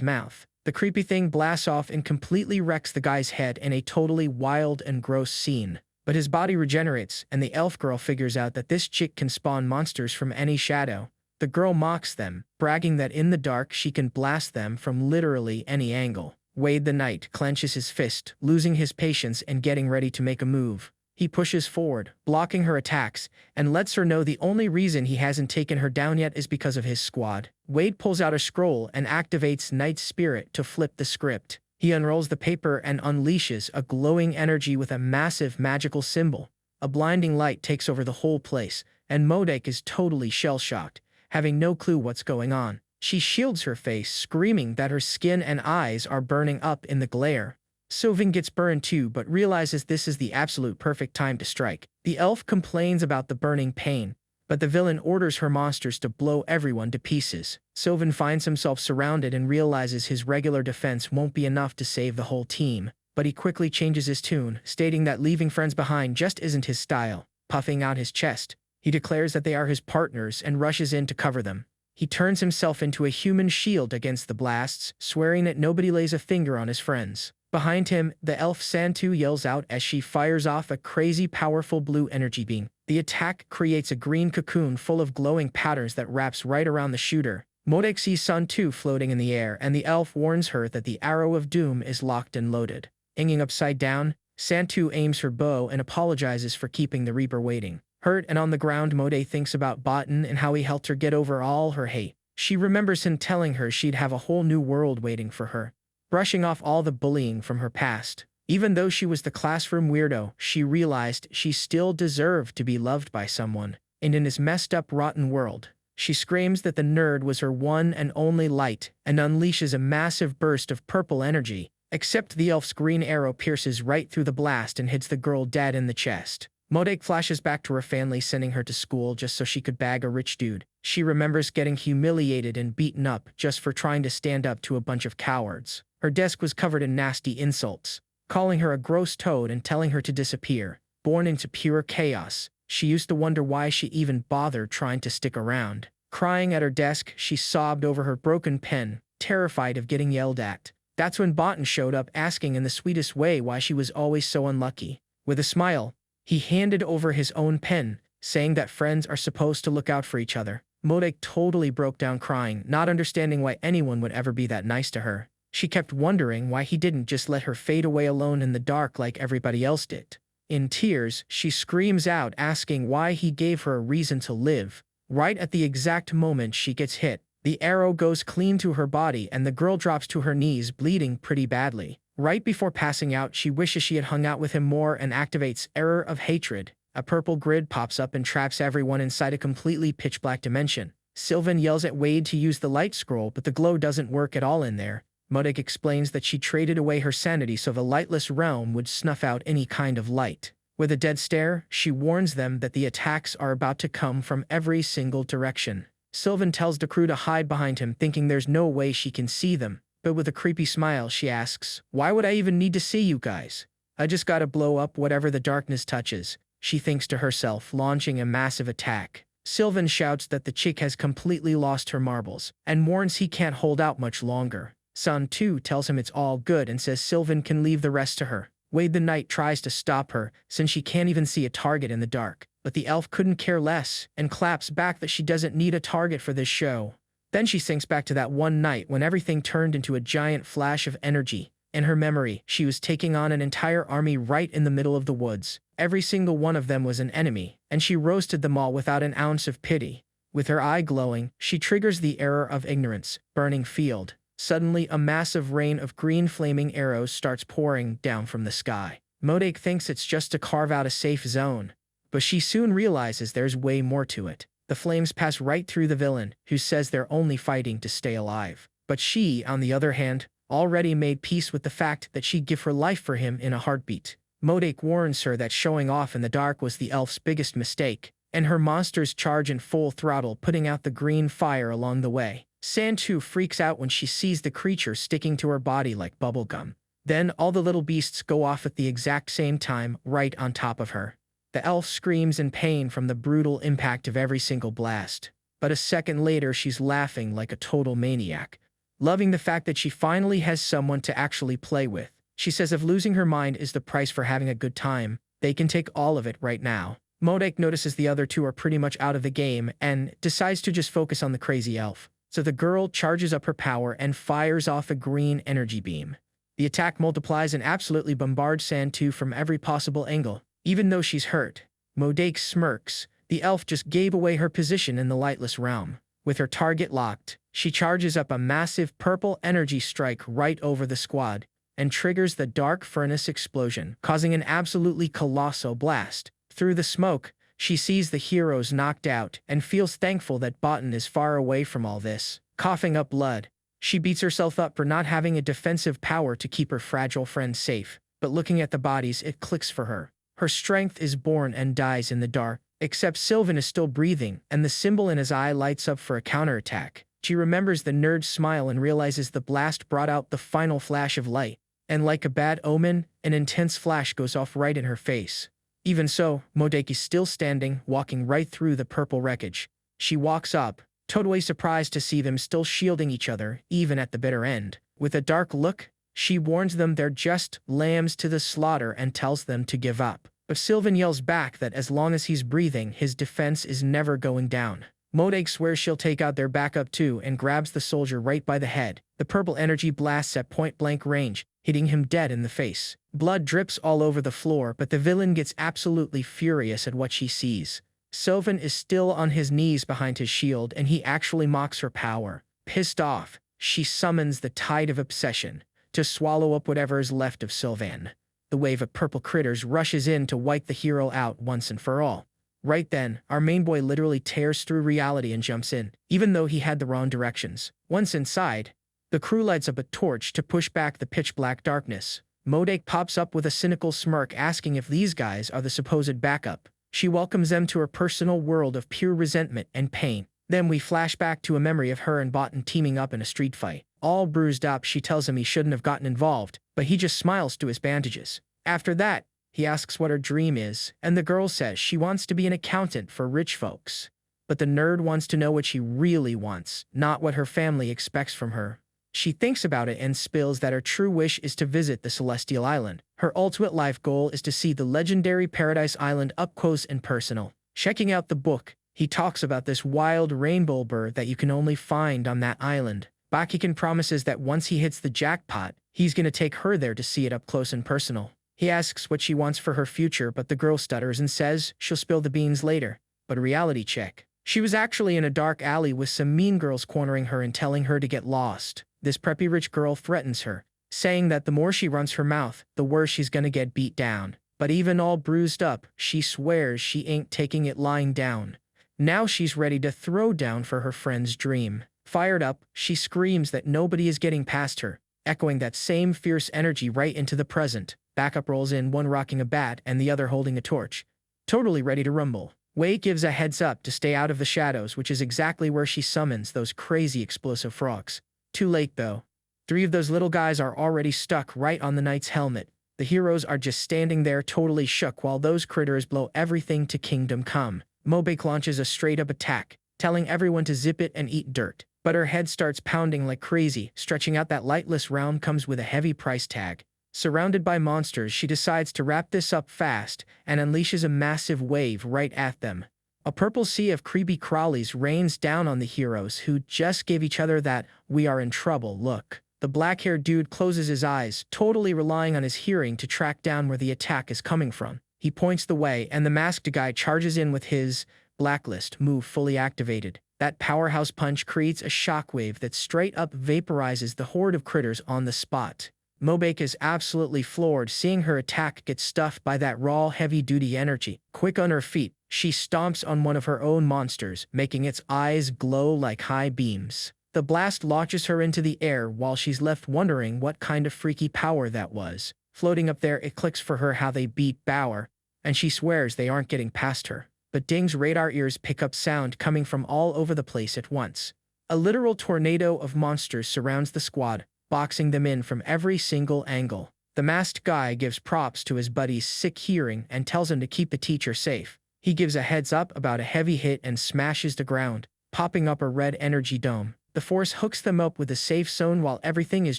mouth. The creepy thing blasts off and completely wrecks the guy's head in a totally wild and gross scene. But his body regenerates, and the elf girl figures out that this chick can spawn monsters from any shadow. The girl mocks them, bragging that in the dark she can blast them from literally any angle. Wade the Knight clenches his fist, losing his patience and getting ready to make a move. He pushes forward, blocking her attacks, and lets her know the only reason he hasn't taken her down yet is because of his squad. Wade pulls out a scroll and activates Knight's spirit to flip the script. He unrolls the paper and unleashes a glowing energy with a massive magical symbol. A blinding light takes over the whole place, and Modake is totally shell-shocked, having no clue what's going on. She shields her face, screaming that her skin and eyes are burning up in the glare. Sylvan gets burned too, but realizes this is the absolute perfect time to strike. The elf complains about the burning pain, but the villain orders her monsters to blow everyone to pieces. Sylvan finds himself surrounded and realizes his regular defense won't be enough to save the whole team, but he quickly changes his tune, stating that leaving friends behind just isn't his style. Puffing out his chest, he declares that they are his partners and rushes in to cover them. He turns himself into a human shield against the blasts, swearing that nobody lays a finger on his friends. Behind him, the elf Santu yells out as she fires off a crazy powerful blue energy beam. The attack creates a green cocoon full of glowing patterns that wraps right around the shooter. Modake sees Santu floating in the air, and the elf warns her that the arrow of doom is locked and loaded. Hanging upside down, Santu aims her bow and apologizes for keeping the Reaper waiting. Hurt and on the ground, Modake thinks about Botan and how he helped her get over all her hate. She remembers him telling her she'd have a whole new world waiting for her. Brushing off all the bullying from her past. Even though she was the classroom weirdo, she realized she still deserved to be loved by someone. And in this messed up, rotten world, she screams that the nerd was her one and only light and unleashes a massive burst of purple energy. Except the elf's green arrow pierces right through the blast and hits the girl dead in the chest. Modake flashes back to her family sending her to school just so she could bag a rich dude. She remembers getting humiliated and beaten up just for trying to stand up to a bunch of cowards. Her desk was covered in nasty insults, calling her a gross toad and telling her to disappear. Born into pure chaos, she used to wonder why she even bothered trying to stick around. Crying at her desk, she sobbed over her broken pen, terrified of getting yelled at. That's when Botan showed up asking in the sweetest way why she was always so unlucky. With a smile, he handed over his own pen, saying that friends are supposed to look out for each other. Modake totally broke down crying, not understanding why anyone would ever be that nice to her. She kept wondering why he didn't just let her fade away alone in the dark like everybody else did. In tears, she screams out asking why he gave her a reason to live. Right at the exact moment she gets hit, the arrow goes clean through her body and the girl drops to her knees bleeding pretty badly. Right before passing out, she wishes she had hung out with him more and activates Error of Hatred. A purple grid pops up and traps everyone inside a completely pitch-black dimension. Sylvan yells at Wade to use the light scroll, but the glow doesn't work at all in there. Modake explains that she traded away her sanity so the lightless realm would snuff out any kind of light. With a dead stare, she warns them that the attacks are about to come from every single direction. Sylvan tells the crew to hide behind him, thinking there's no way she can see them. But with a creepy smile, she asks, "Why would I even need to see you guys? I just gotta blow up whatever the darkness touches," she thinks to herself, launching a massive attack. Sylvan shouts that the chick has completely lost her marbles, and warns he can't hold out much longer. Sun too tells him it's all good and says Sylvan can leave the rest to her. Wade the Knight tries to stop her, since she can't even see a target in the dark, but the elf couldn't care less, and claps back that she doesn't need a target for this show. Then she thinks back to that one night when everything turned into a giant flash of energy. In her memory, she was taking on an entire army right in the middle of the woods. Every single one of them was an enemy, and she roasted them all without an ounce of pity. With her eye glowing, she triggers the error of ignorance, burning field. Suddenly, a massive rain of green flaming arrows starts pouring down from the sky. Modake thinks it's just to carve out a safe zone, but she soon realizes there's way more to it. The flames pass right through the villain, who says they're only fighting to stay alive. But she, on the other hand, already made peace with the fact that she'd give her life for him in a heartbeat. Modake warns her that showing off in the dark was the elf's biggest mistake, and her monsters charge in full throttle, putting out the green fire along the way. Santu freaks out when she sees the creature sticking to her body like bubblegum. Then all the little beasts go off at the exact same time, right on top of her. The elf screams in pain from the brutal impact of every single blast. But a second later, she's laughing like a total maniac, loving the fact that she finally has someone to actually play with. She says if losing her mind is the price for having a good time, they can take all of it right now. Modake notices the other two are pretty much out of the game and decides to just focus on the crazy elf. So the girl charges up her power and fires off a green energy beam. The attack multiplies and absolutely bombards Santu from every possible angle. Even though she's hurt, Modake smirks. The elf just gave away her position in the lightless realm. With her target locked, she charges up a massive purple energy strike right over the squad and triggers the dark furnace explosion, causing an absolutely colossal blast. Through the smoke, she sees the heroes knocked out and feels thankful that Botan is far away from all this. Coughing up blood, she beats herself up for not having a defensive power to keep her fragile friends safe. But looking at the bodies, it clicks for her. Her strength is born and dies in the dark, except Sylvan is still breathing, and the symbol in his eye lights up for a counterattack. She remembers the nerd's smile and realizes the blast brought out the final flash of light. And like a bad omen, an intense flash goes off right in her face. Even so, Modake is still standing, walking right through the purple wreckage. She walks up, totally surprised to see them still shielding each other, even at the bitter end. With a dark look, she warns them they're just lambs to the slaughter and tells them to give up. But Sylvan yells back that as long as he's breathing, his defense is never going down. Modake swears she'll take out their backup too and grabs the soldier right by the head. The purple energy blasts at point-blank range, hitting him dead in the face. Blood drips all over the floor, but the villain gets absolutely furious at what she sees. Sylvan is still on his knees behind his shield, and he actually mocks her power. Pissed off, she summons the Tide of Obsession to swallow up whatever is left of Sylvan. The wave of purple critters rushes in to wipe the hero out once and for all. Right then, our main boy literally tears through reality and jumps in, even though he had the wrong directions. Once inside, the crew lights up a torch to push back the pitch-black darkness. Modake pops up with a cynical smirk, asking if these guys are the supposed backup. She welcomes them to her personal world of pure resentment and pain. Then we flash back to a memory of her and Botan teaming up in a street fight. All bruised up, she tells him he shouldn't have gotten involved, but he just smiles through his bandages. After that, he asks what her dream is, and the girl says she wants to be an accountant for rich folks. But the nerd wants to know what she really wants, not what her family expects from her. She thinks about it and spills that her true wish is to visit the Celestial Island. Her ultimate life goal is to see the legendary Paradise Island up close and personal. Checking out the book, he talks about this wild rainbow bird that you can only find on that island. Bakugan promises that once he hits the jackpot, he's gonna take her there to see it up close and personal. He asks what she wants for her future, but the girl stutters and says she'll spill the beans later. But a reality check. She was actually in a dark alley with some mean girls cornering her and telling her to get lost. This preppy rich girl threatens her, saying that the more she runs her mouth, the worse she's gonna get beat down. But even all bruised up, she swears she ain't taking it lying down. Now she's ready to throw down for her friend's dream. Fired up, she screams that nobody is getting past her, echoing that same fierce energy right into the present. Backup rolls in, one rocking a bat and the other holding a torch, totally ready to rumble. Wei gives a heads up to stay out of the shadows, which is exactly where she summons those crazy explosive frogs. Too late though. 3 of those little guys are already stuck right on the knight's helmet. The heroes are just standing there totally shook while those critters blow everything to kingdom come. Mobake launches a straight-up attack, telling everyone to zip it and eat dirt. But her head starts pounding like crazy. Stretching out that lightless round comes with a heavy price tag. Surrounded by monsters, she decides to wrap this up fast and unleashes a massive wave right at them. A purple sea of creepy crawlies rains down on the heroes, who just gave each other that "we are in trouble" look. The black-haired dude closes his eyes, totally relying on his hearing to track down where the attack is coming from. He points the way, and the masked guy charges in with his blacklist move fully activated. That powerhouse punch creates a shockwave that straight-up vaporizes the horde of critters on the spot. Mobake is absolutely floored seeing her attack get stuffed by that raw, heavy-duty energy. Quick on her feet, she stomps on one of her own monsters, making its eyes glow like high beams. The blast launches her into the air while she's left wondering what kind of freaky power that was. Floating up there, it clicks for her how they beat Bauer, and she swears they aren't getting past her. But Ding's radar ears pick up sound coming from all over the place at once. A literal tornado of monsters surrounds the squad, boxing them in from every single angle. The masked guy gives props to his buddy's sick hearing and tells him to keep the teacher safe. He gives a heads up about a heavy hit and smashes the ground, popping up a red energy dome. The force hooks them up with a safe zone while everything is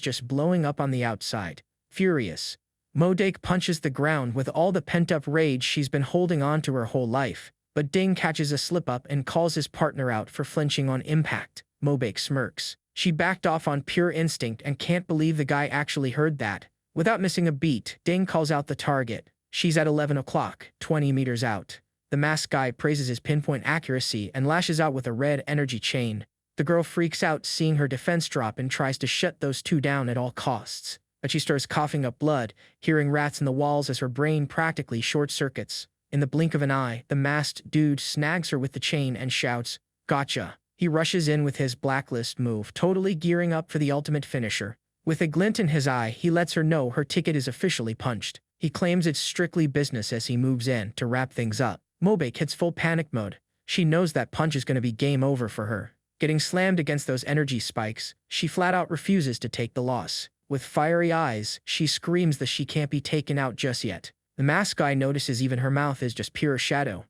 just blowing up on the outside. Furious, Mobake punches the ground with all the pent-up rage she's been holding on to her whole life. But Ding catches a slip-up and calls his partner out for flinching on impact. Mobake smirks. She backed off on pure instinct and can't believe the guy actually heard that. Without missing a beat, Ding calls out the target. She's at 11 o'clock, 20 meters out. The masked guy praises his pinpoint accuracy and lashes out with a red energy chain. The girl freaks out seeing her defense drop and tries to shut those two down at all costs. But she starts coughing up blood, hearing rats in the walls as her brain practically short-circuits. In the blink of an eye, the masked dude snags her with the chain and shouts, "Gotcha." He rushes in with his blacklist move, totally gearing up for the ultimate finisher. With a glint in his eye, he lets her know her ticket is officially punched. He claims it's strictly business as he moves in to wrap things up. Mobake hits full panic mode. She knows that punch is going to be game over for her. Getting slammed against those energy spikes, she flat out refuses to take the loss. With fiery eyes, she screams that she can't be taken out just yet. The masked guy notices even her mouth is just pure shadow,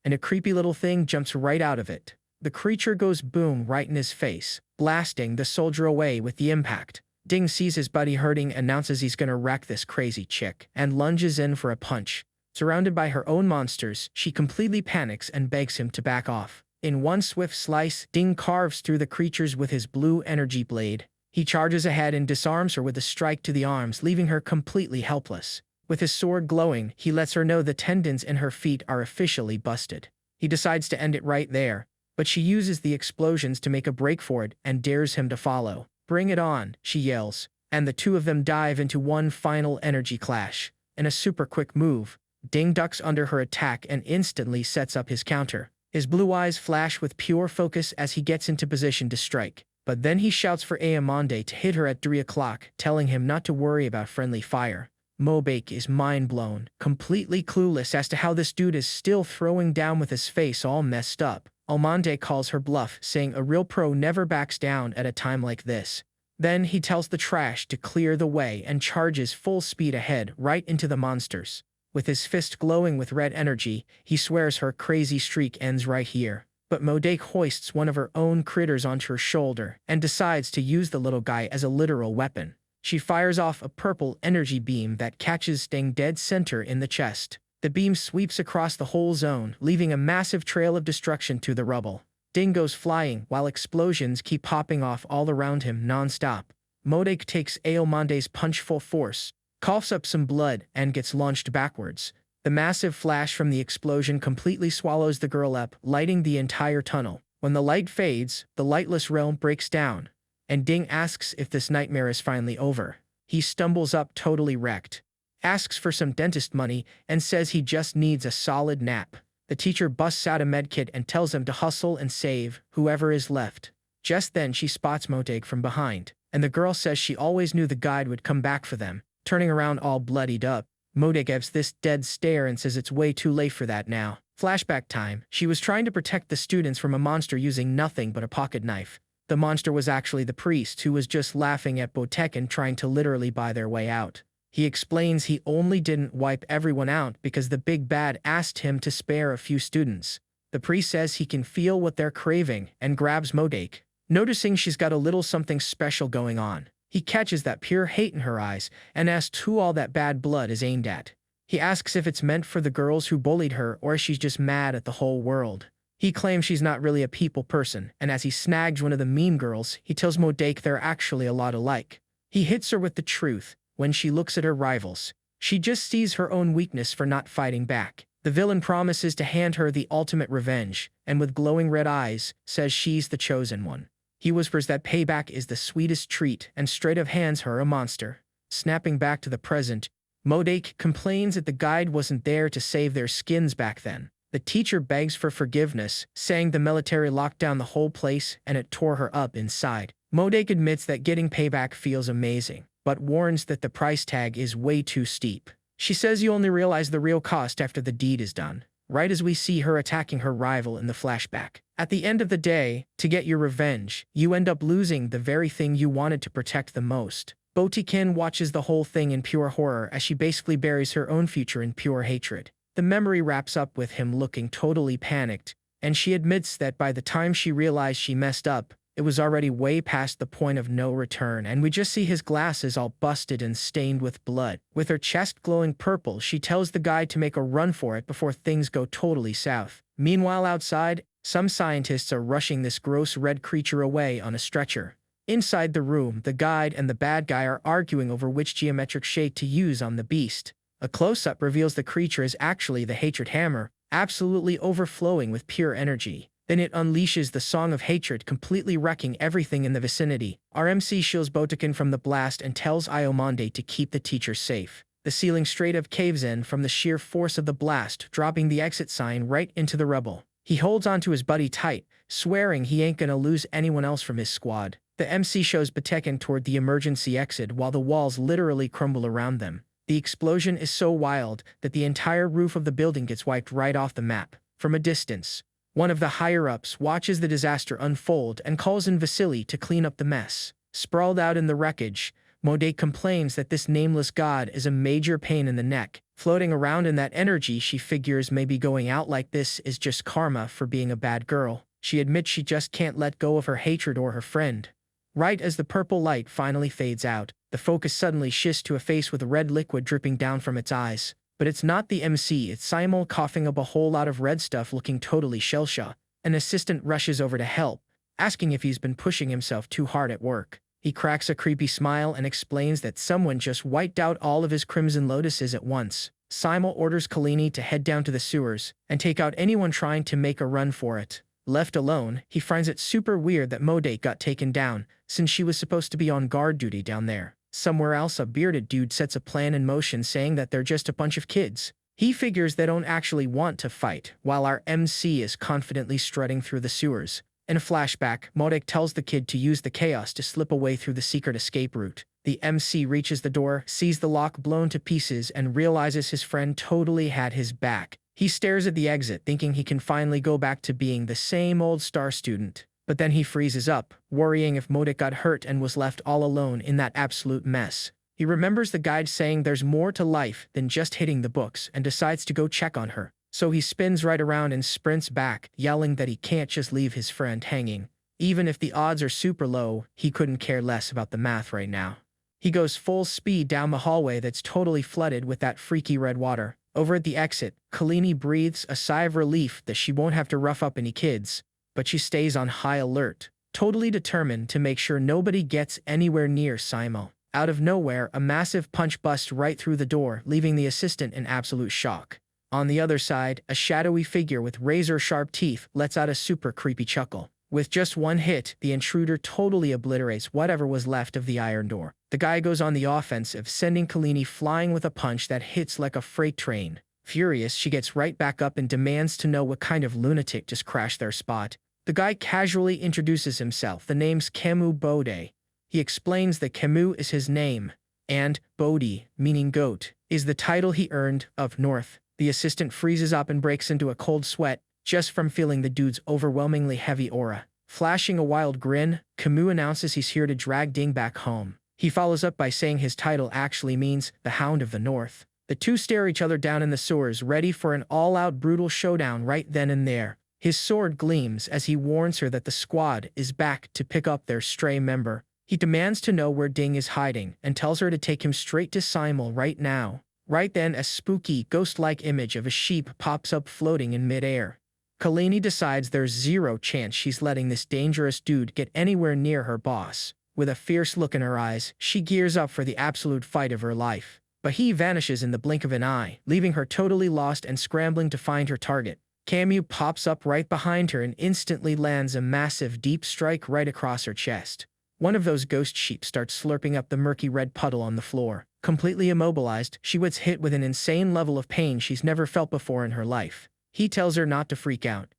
and a creepy little thing jumps right out of it. The creature goes boom right in his face, blasting the soldier away with the impact. Ding sees his buddy hurting, announces he's gonna wreck this crazy chick, and lunges in for a punch. Surrounded by her own monsters, she completely panics and begs him to back off. In one swift slice, Ding carves through the creatures with his blue energy blade. He charges ahead and disarms her with a strike to the arms, leaving her completely helpless. With his sword glowing, he lets her know the tendons in her feet are officially busted. He decides to end it right there, but she uses the explosions to make a break for it and dares him to follow. "Bring it on," she yells, and the two of them dive into one final energy clash. In a super quick move, Ding ducks under her attack and instantly sets up his counter. His blue eyes flash with pure focus as he gets into position to strike. But then he shouts for Aamande to hit her at 3 o'clock, telling him not to worry about friendly fire. Mobake is mind-blown, completely clueless as to how this dude is still throwing down with his face all messed up. Aamande calls her bluff, saying a real pro never backs down at a time like this. Then he tells the trash to clear the way and charges full speed ahead right into the monsters. With his fist glowing with red energy, he swears her crazy streak ends right here. But Mobake hoists one of her own critters onto her shoulder and decides to use the little guy as a literal weapon. She fires off a purple energy beam that catches Ding dead center in the chest. The beam sweeps across the whole zone, leaving a massive trail of destruction to the rubble. Ding goes flying while explosions keep popping off all around him non-stop. Mobake takes Aamande's punch full force, coughs up some blood, and gets launched backwards. The massive flash from the explosion completely swallows the girl up, lighting the entire tunnel. When the light fades, the lightless realm breaks down, and Ding asks if this nightmare is finally over. He stumbles up totally wrecked, asks for some dentist money, and says he just needs a solid nap. The teacher busts out a medkit and tells him to hustle and save whoever is left. Just then she spots Mobake from behind, and the girl says she always knew the guide would come back for them. Turning around all bloodied up, Mode gives this dead stare and says it's way too late for that now. Flashback time, she was trying to protect the students from a monster using nothing but a pocket knife. The monster was actually the priest who was just laughing at Botek and trying to literally buy their way out. He explains he only didn't wipe everyone out because the big bad asked him to spare a few students. The priest says he can feel what they're craving and grabs Modake. Noticing she's got a little something special going on, he catches that pure hate in her eyes and asks who all that bad blood is aimed at. He asks if it's meant for the girls who bullied her or if she's just mad at the whole world. He claims she's not really a people person, and as he snags one of the mean girls, he tells Modake they're actually a lot alike. He hits her with the truth. When she looks at her rivals, she just sees her own weakness for not fighting back. The villain promises to hand her the ultimate revenge, and with glowing red eyes, says she's the chosen one. He whispers that payback is the sweetest treat and straight up hands her a monster. Snapping back to the present, Modake complains that the guide wasn't there to save their skins back then. The teacher begs for forgiveness, saying the military locked down the whole place and it tore her up inside. Modake admits that getting payback feels amazing, but warns that the price tag is way too steep. She says you only realize the real cost after the deed is done, right as we see her attacking her rival in the flashback. At the end of the day, to get your revenge, you end up losing the very thing you wanted to protect the most. Botikin watches the whole thing in pure horror as she basically buries her own future in pure hatred. The memory wraps up with him looking totally panicked, and she admits that by the time she realized she messed up, it was already way past the point of no return, and we just see his glasses all busted and stained with blood. With her chest glowing purple, she tells the guy to make a run for it before things go totally south. Meanwhile outside, some scientists are rushing this gross red creature away on a stretcher. Inside the room, the guide and the bad guy are arguing over which geometric shape to use on the beast. A close-up reveals the creature is actually the hatred hammer, absolutely overflowing with pure energy. Then it unleashes the song of hatred, completely wrecking everything in the vicinity. Our MC shields Botikin from the blast and tells Iomonde to keep the teacher safe. The ceiling straight up caves in from the sheer force of the blast, dropping the exit sign right into the rubble. He holds onto his buddy tight, swearing he ain't gonna lose anyone else from his squad. The MC shows Botekin toward the emergency exit while the walls literally crumble around them. The explosion is so wild that the entire roof of the building gets wiped right off the map. From a distance, one of the higher-ups watches the disaster unfold and calls in Vasily to clean up the mess. Sprawled out in the wreckage, Modake complains that this nameless god is a major pain in the neck. Floating around in that energy, she figures maybe going out like this is just karma for being a bad girl. She admits she just can't let go of her hatred or her friend. Right as the purple light finally fades out, the focus suddenly shifts to a face with red liquid dripping down from its eyes. But it's not the MC, it's Simon coughing up a whole lot of red stuff looking totally shell-shocked. An assistant rushes over to help, asking if he's been pushing himself too hard at work. He cracks a creepy smile and explains that someone just wiped out all of his Crimson Lotuses at once. Simon orders Kalini to head down to the sewers and take out anyone trying to make a run for it. Left alone, he finds it super weird that Modake got taken down, since she was supposed to be on guard duty down there. Somewhere else, a bearded dude sets a plan in motion saying that they're just a bunch of kids. He figures they don't actually want to fight, while our MC is confidently strutting through the sewers. In a flashback, Modake tells the kid to use the chaos to slip away through the secret escape route. The MC reaches the door, sees the lock blown to pieces, and realizes his friend totally had his back. He stares at the exit, thinking he can finally go back to being the same old star student. But then he freezes up, worrying if Modake got hurt and was left all alone in that absolute mess. He remembers the guide saying there's more to life than just hitting the books and decides to go check on her. So he spins right around and sprints back, yelling that he can't just leave his friend hanging. Even if the odds are super low, he couldn't care less about the math right now. He goes full speed down the hallway that's totally flooded with that freaky red water. Over at the exit, Kalini breathes a sigh of relief that she won't have to rough up any kids, but she stays on high alert, totally determined to make sure nobody gets anywhere near Simo. Out of nowhere, a massive punch busts right through the door, leaving the assistant in absolute shock. On the other side, a shadowy figure with razor-sharp teeth lets out a super creepy chuckle. With just one hit, the intruder totally obliterates whatever was left of the iron door. The guy goes on the offensive, sending Kalini flying with a punch that hits like a freight train. Furious, she gets right back up and demands to know what kind of lunatic just crashed their spot. The guy casually introduces himself. The name's Camus Bode. He explains that Camus is his name, and Bodhi, meaning goat, is the title he earned of North. The assistant freezes up and breaks into a cold sweat just from feeling the dude's overwhelmingly heavy aura. Flashing a wild grin, Camus announces he's here to drag Ding back home. He follows up by saying his title actually means the Hound of the North. The two stare each other down in the sewers, ready for an all-out brutal showdown right then and there. His sword gleams as he warns her that the squad is back to pick up their stray member. He demands to know where Ding is hiding and tells her to take him straight to Simul right now. Right then, a spooky, ghost-like image of a sheep pops up floating in midair. Kalini decides there's zero chance she's letting this dangerous dude get anywhere near her boss. With a fierce look in her eyes, she gears up for the absolute fight of her life. But he vanishes in the blink of an eye, leaving her totally lost and scrambling to find her target. Camus pops up right behind her and instantly lands a massive deep strike right across her chest. One of those ghost sheep starts slurping up the murky red puddle on the floor. Completely immobilized, she gets hit with an insane level of pain she's never felt before in her life. He tells her not to freak out.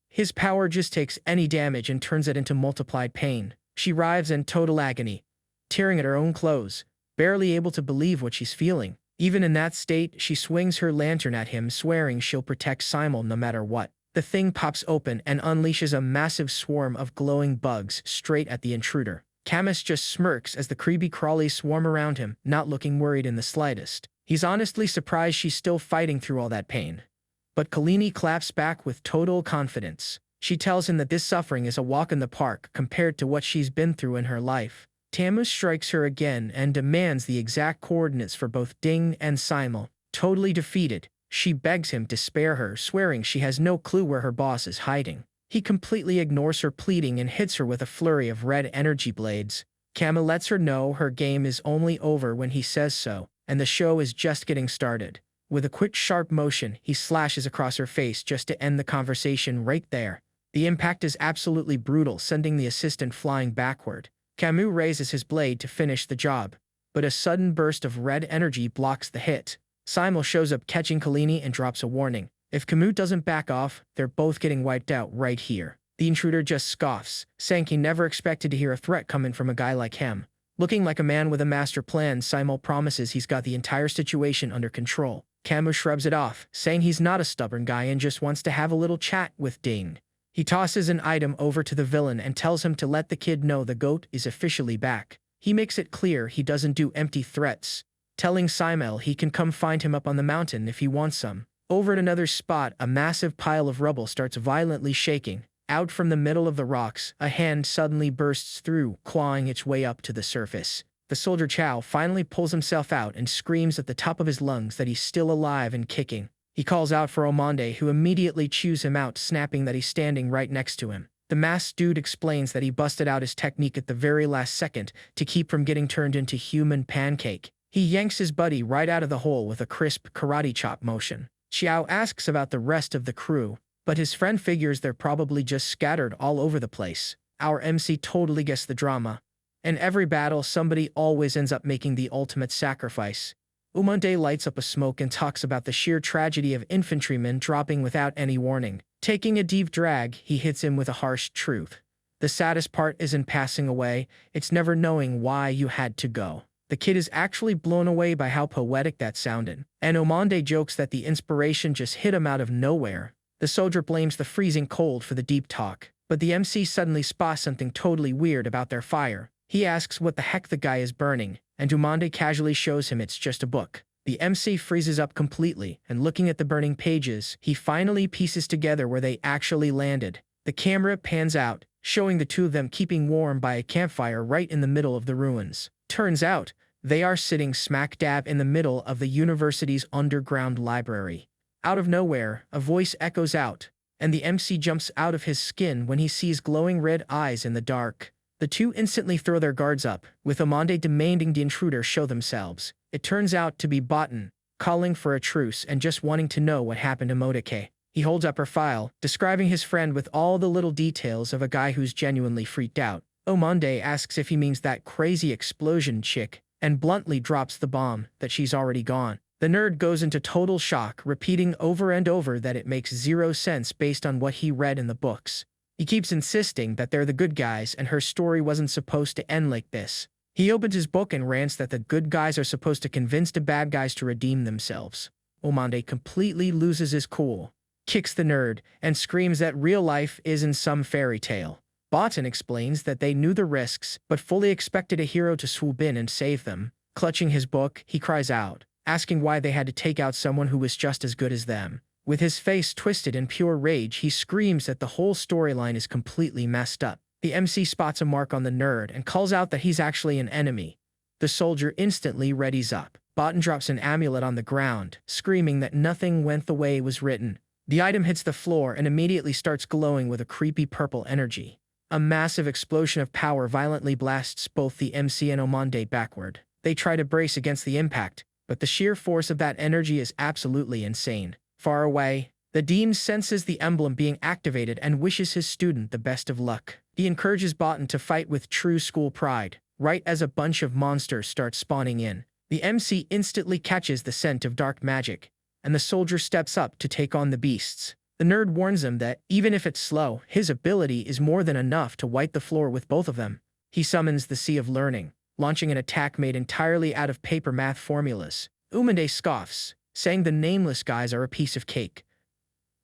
His power just takes any damage and turns it into multiplied pain. She writhes in total agony, tearing at her own clothes, barely able to believe what she's feeling. Even in that state, she swings her lantern at him, swearing she'll protect Simul no matter what. The thing pops open and unleashes a massive swarm of glowing bugs straight at the intruder. Camus just smirks as the creepy crawlies swarm around him, not looking worried in the slightest. He's honestly surprised she's still fighting through all that pain. But Kalini claps back with total confidence. She tells him that this suffering is a walk in the park compared to what she's been through in her life. Tammuz strikes her again and demands the exact coordinates for both Ding and Simul. Totally defeated, she begs him to spare her, swearing she has no clue where her boss is hiding. He completely ignores her pleading and hits her with a flurry of red energy blades. Camus lets her know her game is only over when he says so, and the show is just getting started. With a quick sharp motion, he slashes across her face just to end the conversation right there. The impact is absolutely brutal, sending the assistant flying backward. Camus raises his blade to finish the job, but a sudden burst of red energy blocks the hit. Simul shows up catching Kalini and drops a warning. If Camus doesn't back off, they're both getting wiped out right here. The intruder just scoffs, saying he never expected to hear a threat coming from a guy like him. Looking like a man with a master plan, Simul promises he's got the entire situation under control. Camus shrugs it off, saying he's not a stubborn guy and just wants to have a little chat with Ding. He tosses an item over to the villain and tells him to let the kid know the goat is officially back. He makes it clear he doesn't do empty threats, telling Simul he can come find him up on the mountain if he wants some. Over at another spot, a massive pile of rubble starts violently shaking. Out from the middle of the rocks, a hand suddenly bursts through, clawing its way up to the surface. The soldier Chow finally pulls himself out and screams at the top of his lungs that he's still alive and kicking. He calls out for Omande, who immediately chews him out, snapping that he's standing right next to him. The masked dude explains that he busted out his technique at the very last second to keep from getting turned into human pancake. He yanks his buddy right out of the hole with a crisp karate chop motion. Xiao asks about the rest of the crew, but his friend figures they're probably just scattered all over the place. Our MC totally gets the drama. In every battle, somebody always ends up making the ultimate sacrifice. Umande lights up a smoke and talks about the sheer tragedy of infantrymen dropping without any warning. Taking a deep drag, he hits him with a harsh truth. The saddest part isn't passing away, it's never knowing why you had to go. The kid is actually blown away by how poetic that sounded, and Omande jokes that the inspiration just hit him out of nowhere. The soldier blames the freezing cold for the deep talk, but the MC suddenly spots something totally weird about their fire. He asks what the heck the guy is burning, and Umande casually shows him it's just a book. The MC freezes up completely, and looking at the burning pages, he finally pieces together where they actually landed. The camera pans out, showing the two of them keeping warm by a campfire right in the middle of the ruins. Turns out, they are sitting smack dab in the middle of the university's underground library. Out of nowhere, a voice echoes out, and the MC jumps out of his skin when he sees glowing red eyes in the dark. The two instantly throw their guards up, with Amande demanding the intruder show themselves. It turns out to be Botan, calling for a truce and just wanting to know what happened to Modike. He holds up her file, describing his friend with all the little details of a guy who's genuinely freaked out. Omande asks if he means that crazy explosion chick, and bluntly drops the bomb that she's already gone. The nerd goes into total shock, repeating over and over that it makes zero sense based on what he read in the books. He keeps insisting that they're the good guys and her story wasn't supposed to end like this. He opens his book and rants that the good guys are supposed to convince the bad guys to redeem themselves. Omande completely loses his cool, kicks the nerd, and screams that real life isn't some fairy tale. Botan explains that they knew the risks, but fully expected a hero to swoop in and save them. Clutching his book, he cries out, asking why they had to take out someone who was just as good as them. With his face twisted in pure rage, he screams that the whole storyline is completely messed up. The MC spots a mark on the nerd and calls out that he's actually an enemy. The soldier instantly readies up. Botan drops an amulet on the ground, screaming that nothing went the way it was written. The item hits the floor and immediately starts glowing with a creepy purple energy. A massive explosion of power violently blasts both the MC and Omande backward. They try to brace against the impact, but the sheer force of that energy is absolutely insane. Far away, the dean senses the emblem being activated and wishes his student the best of luck. He encourages Botan to fight with true school pride, right as a bunch of monsters start spawning in. The MC instantly catches the scent of dark magic, and the soldier steps up to take on the beasts. The nerd warns him that, even if it's slow, his ability is more than enough to wipe the floor with both of them. He summons the Sea of Learning, launching an attack made entirely out of paper math formulas. Umande scoffs, saying the nameless guys are a piece of cake.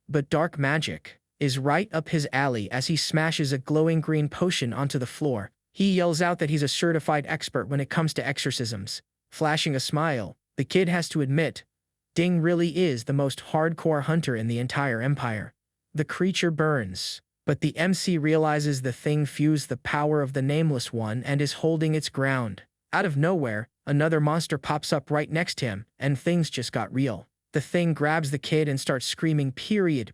But dark magic is right up his alley as he smashes a glowing green potion onto the floor. He yells out that he's a certified expert when it comes to exorcisms. Flashing a smile, the kid has to admit, Ding really is the most hardcore hunter in the entire empire. The creature burns, but the MC realizes the thing fused the power of the Nameless One and is holding its ground. Out of nowhere, another monster pops up right next to him, and things just got real. The thing grabs the kid and starts screaming period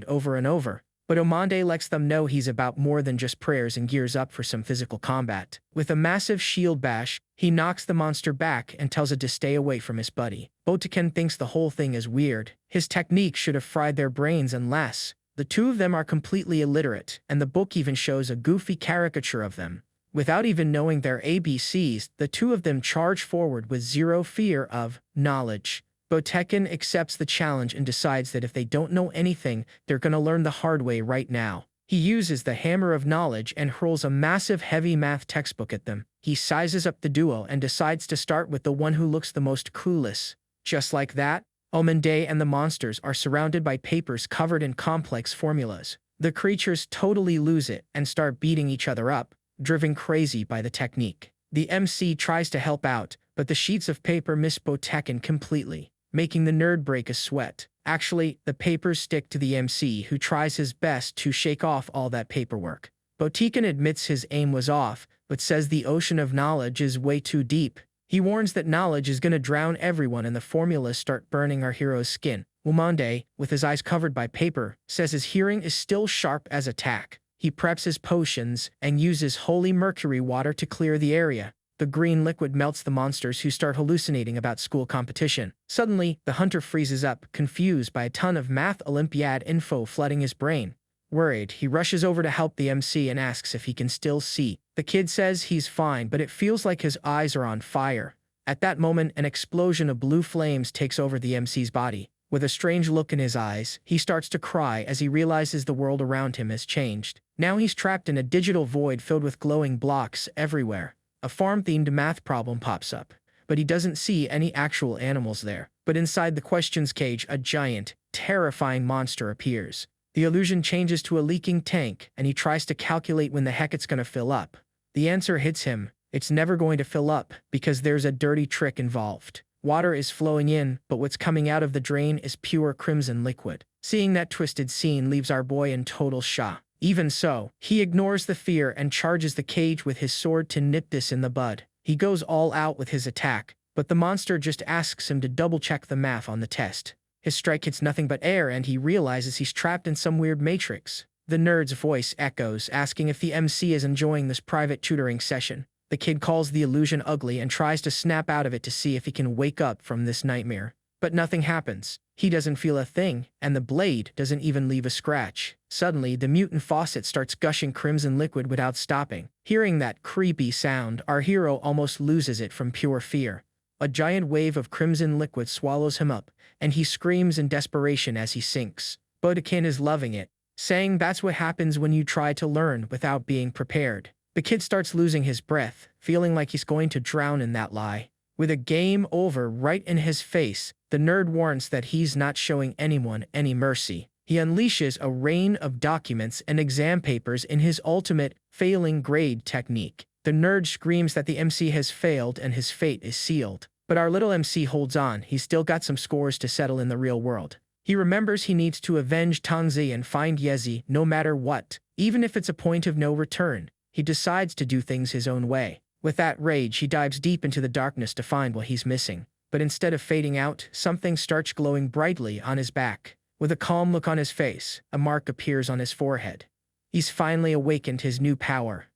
over and over. But Omande lets them know he's about more than just prayers and gears up for some physical combat. With a massive shield bash, he knocks the monster back and tells it to stay away from his buddy. Botaken thinks the whole thing is weird. His technique should have fried their brains unless. The two of them are completely illiterate, and the book even shows a goofy caricature of them. Without even knowing their ABCs, the two of them charge forward with zero fear of knowledge. Botaken accepts the challenge and decides that if they don't know anything, they're gonna learn the hard way right now. He uses the Hammer of Knowledge and hurls a massive heavy math textbook at them. He sizes up the duo and decides to start with the one who looks the most clueless. Just like that, Omande and the monsters are surrounded by papers covered in complex formulas. The creatures totally lose it and start beating each other up, driven crazy by the technique. The MC tries to help out, but the sheets of paper miss Botaken completely, making the nerd break a sweat. Actually, the papers stick to the MC, who tries his best to shake off all that paperwork. Botaken admits his aim was off, but says the ocean of knowledge is way too deep. He warns that knowledge is gonna drown everyone and the formulas start burning our hero's skin. Umande, with his eyes covered by paper, says his hearing is still sharp as a tack. He preps his potions and uses holy mercury water to clear the area. The green liquid melts the monsters, who start hallucinating about school competition. Suddenly, the hunter freezes up, confused by a ton of math Olympiad info flooding his brain. Worried, he rushes over to help the MC and asks if he can still see. The kid says he's fine, but it feels like his eyes are on fire. At that moment, an explosion of blue flames takes over the MC's body. With a strange look in his eyes, he starts to cry as he realizes the world around him has changed. Now he's trapped in a digital void filled with glowing blocks everywhere. A farm-themed math problem pops up, but he doesn't see any actual animals there. But inside the questions cage, a giant, terrifying monster appears. The illusion changes to a leaking tank, and he tries to calculate when the heck it's gonna fill up. The answer hits him. It's never going to fill up, because there's a dirty trick involved. Water is flowing in, but what's coming out of the drain is pure crimson liquid. Seeing that twisted scene leaves our boy in total shock. Even so, he ignores the fear and charges the cage with his sword to nip this in the bud. He goes all out with his attack, but the monster just asks him to double-check the math on the test. His strike hits nothing but air, and he realizes he's trapped in some weird matrix. The nerd's voice echoes, asking if the MC is enjoying this private tutoring session. The kid calls the illusion ugly and tries to snap out of it to see if he can wake up from this nightmare. But nothing happens. He doesn't feel a thing, and the blade doesn't even leave a scratch. Suddenly, the mutant faucet starts gushing crimson liquid without stopping. Hearing that creepy sound, our hero almost loses it from pure fear. A giant wave of crimson liquid swallows him up, and he screams in desperation as he sinks. Botaken is loving it, saying that's what happens when you try to learn without being prepared. The kid starts losing his breath, feeling like he's going to drown in that lie. With a game over right in his face, the nerd warns that he's not showing anyone any mercy. He unleashes a rain of documents and exam papers in his ultimate failing grade technique. The nerd screams that the MC has failed and his fate is sealed. But our little MC holds on. He's still got some scores to settle in the real world. He remembers he needs to avenge Tangzi and find Yezi no matter what. Even if it's a point of no return, he decides to do things his own way. With that rage, he dives deep into the darkness to find what he's missing. But instead of fading out, something starts glowing brightly on his back. With a calm look on his face, a mark appears on his forehead. He's finally awakened his new power.